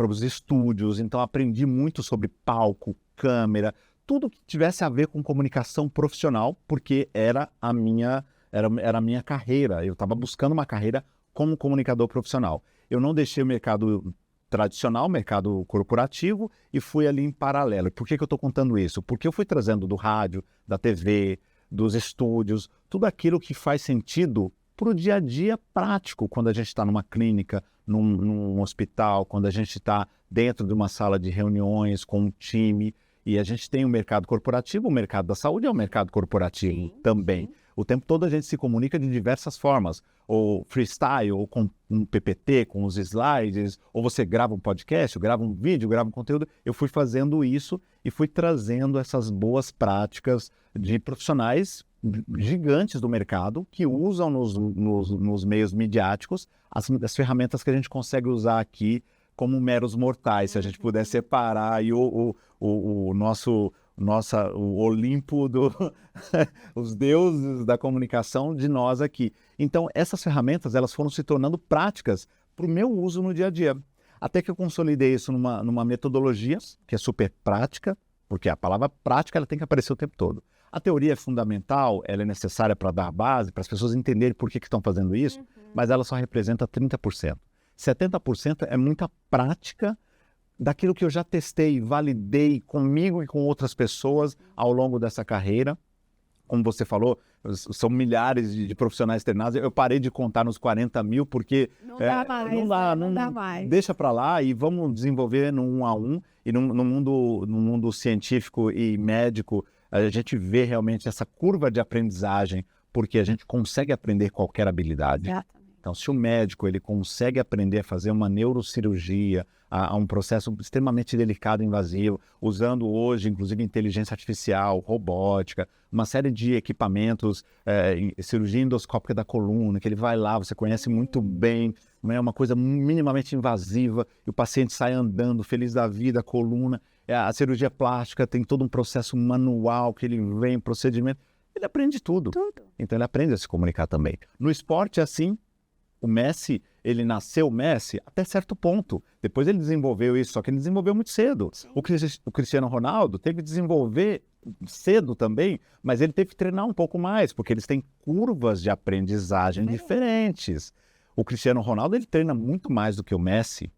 Speaker 2: os estúdios. Então aprendi muito sobre palco, câmera, tudo que tivesse a ver com comunicação profissional, porque era a minha carreira. Eu estava buscando uma carreira como comunicador profissional. Eu não deixei o mercado tradicional, o mercado corporativo, e fui ali em paralelo. Por que eu estou contando isso? Porque eu fui trazendo do rádio, da TV, dos estúdios, tudo aquilo que faz sentido para o dia a dia prático, quando a gente está numa clínica, num hospital, quando a gente está dentro de uma sala de reuniões com um time. E a gente tem o mercado corporativo, o mercado da saúde é um mercado corporativo também. O tempo todo a gente se comunica de diversas formas, ou freestyle, ou com um PPT, com os slides, ou você grava um podcast, ou grava um vídeo, grava um conteúdo. Eu fui fazendo isso e fui trazendo essas boas práticas de profissionais gigantes do mercado que usam nos meios midiáticos as ferramentas que a gente consegue usar aqui como meros mortais, se a gente puder separar aí o Olimpo, os deuses da comunicação de nós aqui. Então, essas ferramentas elas foram se tornando práticas para o meu uso no dia a dia. Até que eu consolidei isso numa metodologia que é super prática, porque a palavra prática ela tem que aparecer o tempo todo. A teoria é fundamental, ela é necessária para dar base, para as pessoas entenderem por que estão fazendo isso, mas ela só representa 30%. 70% é muita prática daquilo que eu já testei, validei comigo e com outras pessoas ao longo dessa carreira. Como você falou, são milhares de profissionais treinados. Eu parei de contar nos 40 mil porque...
Speaker 1: Não dá mais, não dá mais.
Speaker 2: Deixa para lá e vamos desenvolver no 1 a 1. E no mundo científico e médico, a gente vê realmente essa curva de aprendizagem, porque a gente consegue aprender qualquer habilidade. Então, se o médico ele consegue aprender a fazer uma neurocirurgia, a um processo extremamente delicado e invasivo, usando hoje, inclusive, inteligência artificial, robótica, uma série de equipamentos, cirurgia endoscópica da coluna, que ele vai lá, você conhece muito bem, não é uma coisa minimamente invasiva, e o paciente sai andando, feliz da vida, a coluna. A cirurgia plástica tem todo um processo manual, que ele vem, procedimento. Ele aprende tudo. Então, ele aprende a se comunicar também. No esporte, é assim. O Messi, ele nasceu Messi até certo ponto. Depois ele desenvolveu isso, só que ele desenvolveu muito cedo. O Cristiano Ronaldo teve que desenvolver cedo também, mas ele teve que treinar um pouco mais, porque eles têm curvas de aprendizagem diferentes. O Cristiano Ronaldo, ele treina muito mais do que o Messi.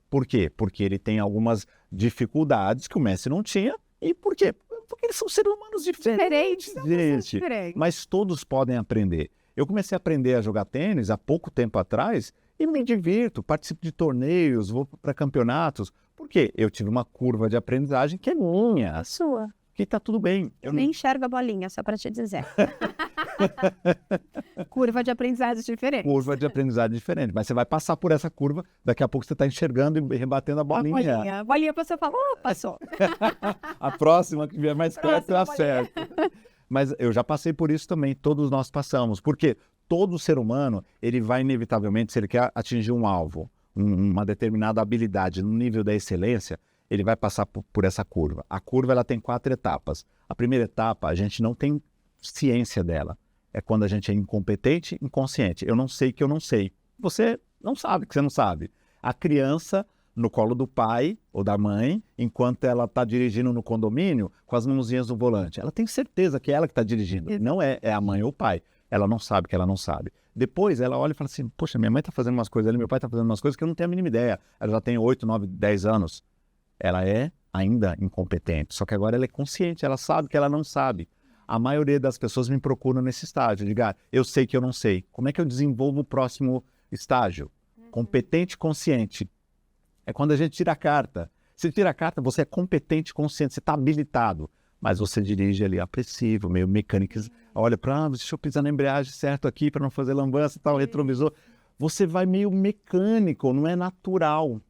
Speaker 2: Por quê? Porque ele tem algumas dificuldades que o Messi não tinha. E por quê? Porque eles são seres humanos diferentes, gente. Mas todos podem aprender. Eu comecei a aprender a jogar tênis há pouco tempo atrás e me divirto, participo de torneios, vou para campeonatos. Por quê? Eu tive uma curva de aprendizagem que é minha.
Speaker 1: Sua.
Speaker 2: Que está tudo bem.
Speaker 1: Eu nem enxergo a bolinha, só para te dizer. Curva de aprendizagem diferente.
Speaker 2: Curva de aprendizagem diferente. Mas você vai passar por essa curva, daqui a pouco você está enxergando e rebatendo a bolinha.
Speaker 1: A bolinha você falou, passou.
Speaker 2: A próxima que vier mais perto, eu acerto. Mas eu já passei por isso também, todos nós passamos. Porque todo ser humano, ele vai inevitavelmente, se ele quer atingir um alvo, uma determinada habilidade no nível da excelência, ele vai passar por essa curva. A curva ela tem 4 etapas. A primeira etapa, a gente não tem ciência dela. É quando a gente é incompetente, inconsciente. Eu não sei que eu não sei. Você não sabe que você não sabe. A criança no colo do pai ou da mãe, enquanto ela está dirigindo no condomínio, com as mãozinhas no volante. Ela tem certeza que é ela que está dirigindo, não é a mãe ou o pai. Ela não sabe que ela não sabe. Depois ela olha e fala assim, poxa, minha mãe está fazendo umas coisas ali, meu pai está fazendo umas coisas que eu não tenho a mínima ideia. Ela já tem 8, 9, 10 anos. Ela é ainda incompetente, só que agora ela é consciente, ela sabe que ela não sabe. A maioria das pessoas me procuram nesse estágio, eu sei que eu não sei. Como é que eu desenvolvo o próximo estágio? Competente, consciente. É quando a gente tira a carta. Se tira a carta, você é competente, consciente, você está habilitado. Mas você dirige ali apressivo, meio mecânico. Olha para, deixa eu pisar na embreagem certo aqui para não fazer lambança e tal, retrovisor. Você vai meio mecânico, não é natural.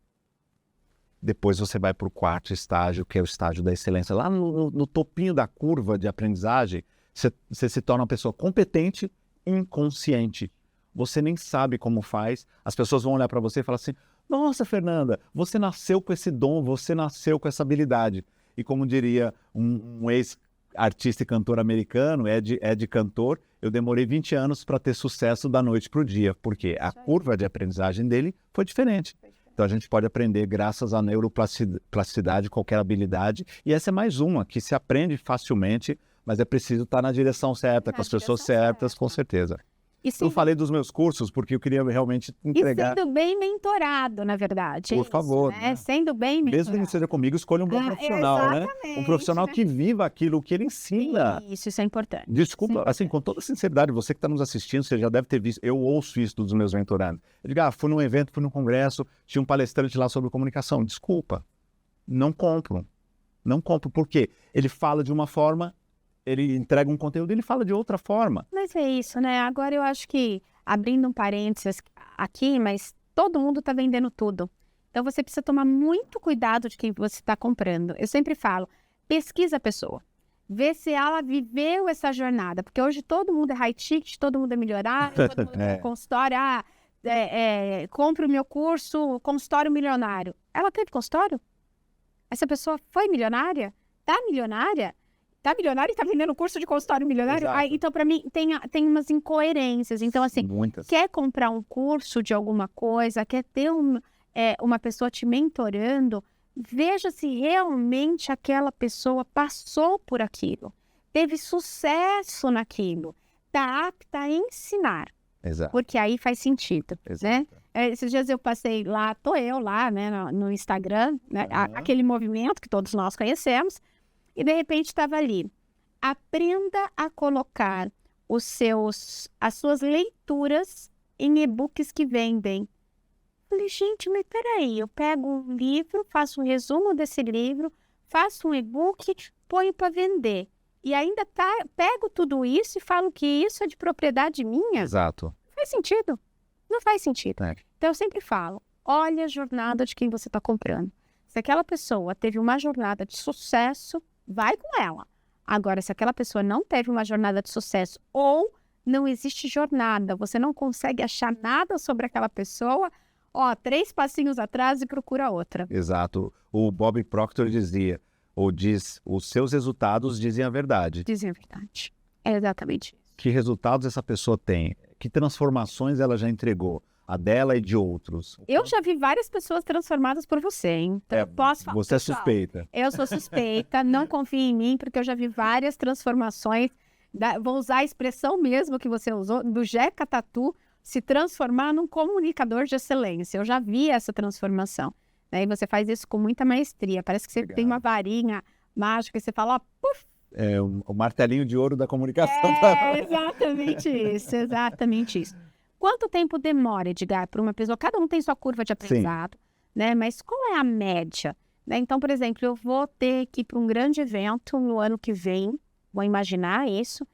Speaker 2: Depois você vai para o 4º estágio, que é o estágio da excelência. Lá no topinho da curva de aprendizagem, você se torna uma pessoa competente, inconsciente. Você nem sabe como faz. As pessoas vão olhar para você e falar assim, nossa, Fernanda, você nasceu com esse dom, você nasceu com essa habilidade. E como diria um ex-artista e cantor americano, Ed Cantor, eu demorei 20 anos para ter sucesso da noite para o dia, porque a curva de aprendizagem dele foi diferente. Então a gente pode aprender graças à neuroplasticidade, qualquer habilidade. E essa é mais uma, que se aprende facilmente, mas é preciso estar na direção certa, com as pessoas certas, com certeza. Eu falei dos meus cursos porque eu queria realmente entregar...
Speaker 1: E sendo bem mentorado, na verdade.
Speaker 2: Por favor.
Speaker 1: Né? Sendo bem mentorado.
Speaker 2: Mesmo que não seja comigo, escolha um bom profissional, né? Um profissional que viva aquilo que ele ensina.
Speaker 1: Isso é importante.
Speaker 2: Desculpa,
Speaker 1: isso é
Speaker 2: assim, com toda sinceridade, você que está nos assistindo, você já deve ter visto, eu ouço isso dos meus mentorandos. Eu digo, fui num evento, fui num congresso, tinha um palestrante lá sobre comunicação. Desculpa, não compro. Não compro, por quê? Ele fala de uma forma ele entrega um conteúdo e ele fala de outra forma.
Speaker 1: Mas é isso, né? Agora eu acho que, abrindo um parênteses aqui, mas todo mundo está vendendo tudo. Então você precisa tomar muito cuidado de quem você está comprando. Eu sempre falo, pesquisa a pessoa. Vê se ela viveu essa jornada. Porque hoje todo mundo é high ticket, todo mundo é milionário, todo mundo tem consultório. Compre o meu curso, consultório milionário. Ela teve consultório? Essa pessoa foi milionária? Tá milionária? Tá milionária e tá vendendo curso de consultório milionário? Então, para mim, tem umas incoerências. Então, assim,
Speaker 2: muitas.
Speaker 1: Quer comprar um curso de alguma coisa, quer ter uma pessoa te mentorando, veja se realmente aquela pessoa passou por aquilo, teve sucesso naquilo, tá apta a ensinar.
Speaker 2: Exato.
Speaker 1: Porque aí faz sentido, né? Esses dias eu passei lá, tô eu lá, né, no Instagram, né, aquele movimento que todos nós conhecemos, e de repente estava ali. Aprenda a colocar as suas leituras em e-books que vendem. Falei, gente, mas peraí, eu pego um livro, faço um resumo desse livro, faço um e-book, ponho para vender. E ainda pego tudo isso e falo que isso é de propriedade minha.
Speaker 2: Exato.
Speaker 1: Faz sentido? Não faz sentido. Então eu sempre falo, olha a jornada de quem você está comprando. Se aquela pessoa teve uma jornada de sucesso, vai com ela. Agora, se aquela pessoa não teve uma jornada de sucesso ou não existe jornada, você não consegue achar nada sobre aquela pessoa, 3 passinhos atrás e procura outra.
Speaker 2: Exato. O Bob Proctor dizia, ou diz, os seus resultados dizem a verdade.
Speaker 1: Dizem a verdade. É exatamente isso.
Speaker 2: Que resultados essa pessoa tem? Que transformações ela já entregou? A dela e de outros.
Speaker 1: Eu já vi várias pessoas transformadas por você, hein? Então eu posso falar.
Speaker 2: Você é suspeita.
Speaker 1: Eu sou suspeita, não confie em mim, porque eu já vi várias transformações. Vou usar a expressão mesmo que você usou, do Jeca Tatu se transformar num comunicador de excelência. Eu já vi essa transformação. E você faz isso com muita maestria. Parece que você tem uma varinha mágica e você fala, puf!
Speaker 2: É o martelinho de ouro da comunicação.
Speaker 1: Exatamente isso, exatamente isso. Quanto tempo demora, Edgar, para uma pessoa? Cada um tem sua curva de aprendizado, né? Mas qual é a média? Né? Então, por exemplo, eu vou ter que ir para um grande evento no ano que vem, vou imaginar isso.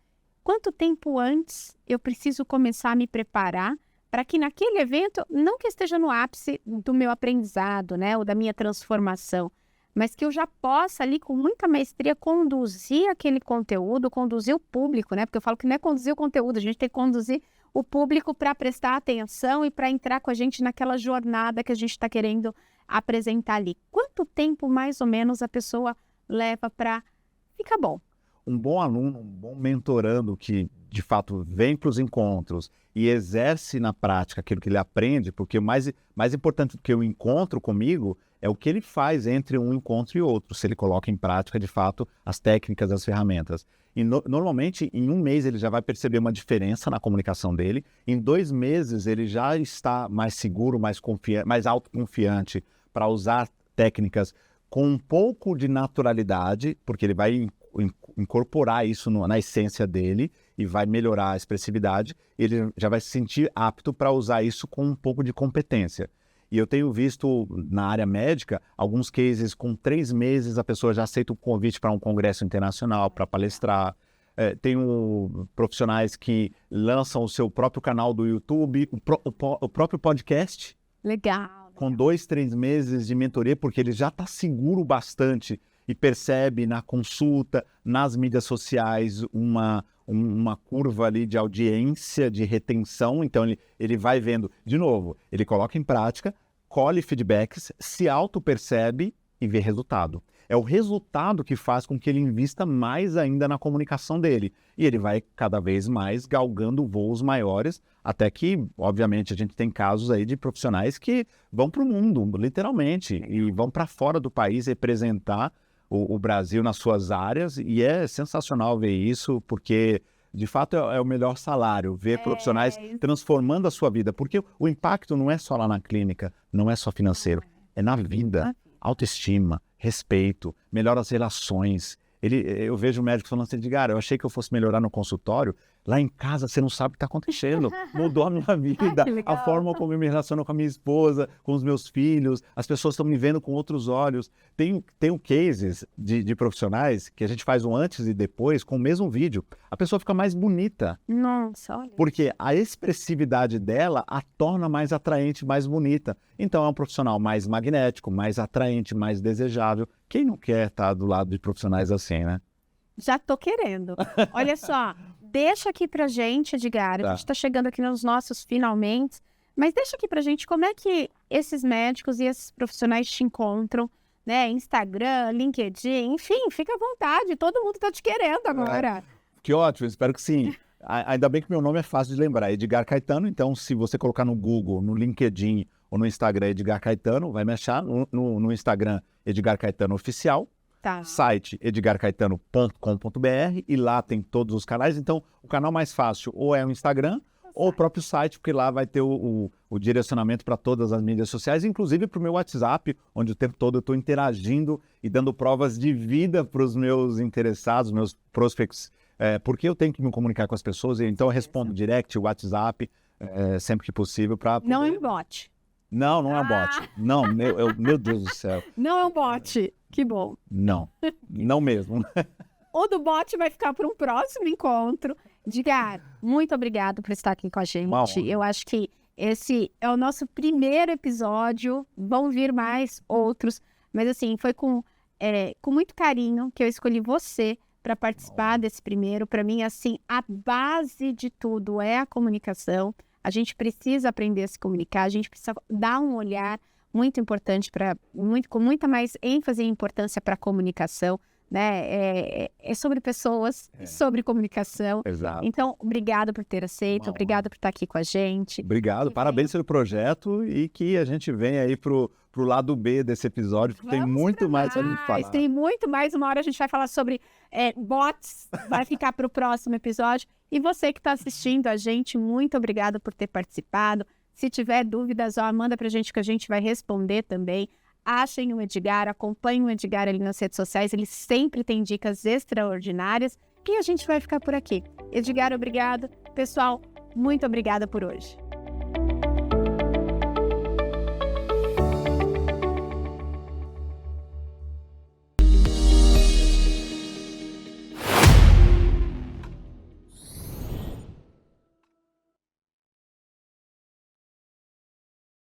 Speaker 1: Quanto tempo antes eu preciso começar a me preparar para que naquele evento, não que esteja no ápice do meu aprendizado, né? Ou da minha transformação, mas que eu já possa ali com muita maestria conduzir aquele conteúdo, conduzir o público, né? Porque eu falo que não é conduzir o conteúdo, a gente tem que conduzir o público para prestar atenção e para entrar com a gente naquela jornada que a gente está querendo apresentar ali. Quanto tempo, mais ou menos, a pessoa leva para ficar bom?
Speaker 2: Um bom aluno, um bom mentorando que, de fato, vem para os encontros e exerce na prática aquilo que ele aprende, porque o mais importante do que o encontro comigo é o que ele faz entre um encontro e outro, se ele coloca em prática, de fato, as técnicas, as ferramentas. E normalmente, em 1 mês, ele já vai perceber uma diferença na comunicação dele. Em 2 meses, ele já está mais seguro, mais autoconfiante para usar técnicas com um pouco de naturalidade, porque ele vai incorporar isso na essência dele e vai melhorar a expressividade. Ele já vai se sentir apto para usar isso com um pouco de competência. E eu tenho visto na área médica alguns cases com 3 meses a pessoa já aceita o convite para um congresso internacional, para palestrar. Tenho profissionais que lançam o seu próprio canal do YouTube, o próprio podcast.
Speaker 1: Legal.
Speaker 2: Com 2, 3 meses de mentoria, porque ele já está seguro bastante e percebe na consulta, nas mídias sociais, uma curva ali de audiência, de retenção. Então ele vai vendo, de novo, ele coloca em prática, colhe feedbacks, se auto-percebe e vê resultado. É o resultado que faz com que ele invista mais ainda na comunicação dele. E ele vai cada vez mais galgando voos maiores, até que, obviamente, a gente tem casos aí de profissionais que vão para o mundo, literalmente, e vão para fora do país representar o Brasil nas suas áreas. E é sensacional ver isso, porque, de fato, é o melhor salário, ver profissionais transformando a sua vida. Porque o impacto não é só lá na clínica, não é só financeiro, é na vida, autoestima, respeito, melhora as relações, Eu vejo médicos falando assim, Edgar, eu achei que eu fosse melhorar no consultório, lá em casa você não sabe o que está acontecendo, mudou a minha vida, a forma como eu me relaciono com a minha esposa, com os meus filhos, as pessoas estão me vendo com outros olhos. Tem cases de profissionais que a gente faz um antes e depois com o mesmo vídeo, a pessoa fica mais bonita.
Speaker 1: Nossa, olha.
Speaker 2: Porque a expressividade dela a torna mais atraente, mais bonita. Então é um profissional mais magnético, mais atraente, mais desejável. Quem não quer estar do lado de profissionais assim, né?
Speaker 1: Já tô querendo. Olha só, deixa aqui pra gente, Edgar, a gente tá chegando aqui nos nossos finalmente, mas deixa aqui pra gente como é que esses médicos e esses profissionais te encontram, né? Instagram, LinkedIn, enfim, fica à vontade, todo mundo tá te querendo agora.
Speaker 2: Que ótimo, espero que sim. Ainda bem que meu nome é fácil de lembrar, Edgar Caetano, então se você colocar no Google, no LinkedIn ou no Instagram Edgar Caetano, vai me achar no Instagram Edgar Caetano Oficial, site edgarcaetano.com.br e lá tem todos os canais, então o canal mais fácil ou é o Instagram ou o próprio site, porque lá vai ter o direcionamento para todas as mídias sociais, inclusive para o meu WhatsApp, onde o tempo todo eu estou interagindo e dando provas de vida para os meus interessados, meus prospects, porque eu tenho que me comunicar com as pessoas, então eu respondo direct, WhatsApp, sempre que possível.
Speaker 1: Não é um bot.
Speaker 2: Não, não é um bot. Não, meu Deus do céu.
Speaker 1: Não é um bot. Que bom.
Speaker 2: Não mesmo.
Speaker 1: O do bot vai ficar para um próximo encontro. Edgar, muito obrigado por estar aqui com a gente. Eu acho que esse é o nosso primeiro episódio. Vão vir mais outros. Mas assim, foi com muito carinho que eu escolhi você para participar desse primeiro. Para mim, assim, a base de tudo é a comunicação. A gente precisa aprender a se comunicar, a gente precisa dar um olhar muito importante, com muita mais ênfase e importância para a comunicação, né? É sobre pessoas, sobre comunicação.
Speaker 2: Exato.
Speaker 1: Então, obrigado por ter aceito, obrigado por estar aqui com a gente.
Speaker 2: Obrigado, parabéns pelo projeto e que a gente venha aí pro lado B desse episódio, porque tem muito mais a gente falar.
Speaker 1: Tem muito mais, uma hora a gente vai falar sobre bots, vai ficar para o próximo episódio. E você que está assistindo a gente, muito obrigado por ter participado. Se tiver dúvidas, manda pra gente que a gente vai responder também. Achem o Edgar, acompanhem o Edgar ali nas redes sociais, ele sempre tem dicas extraordinárias e a gente vai ficar por aqui. Edgar, obrigado. Pessoal, muito obrigada por hoje.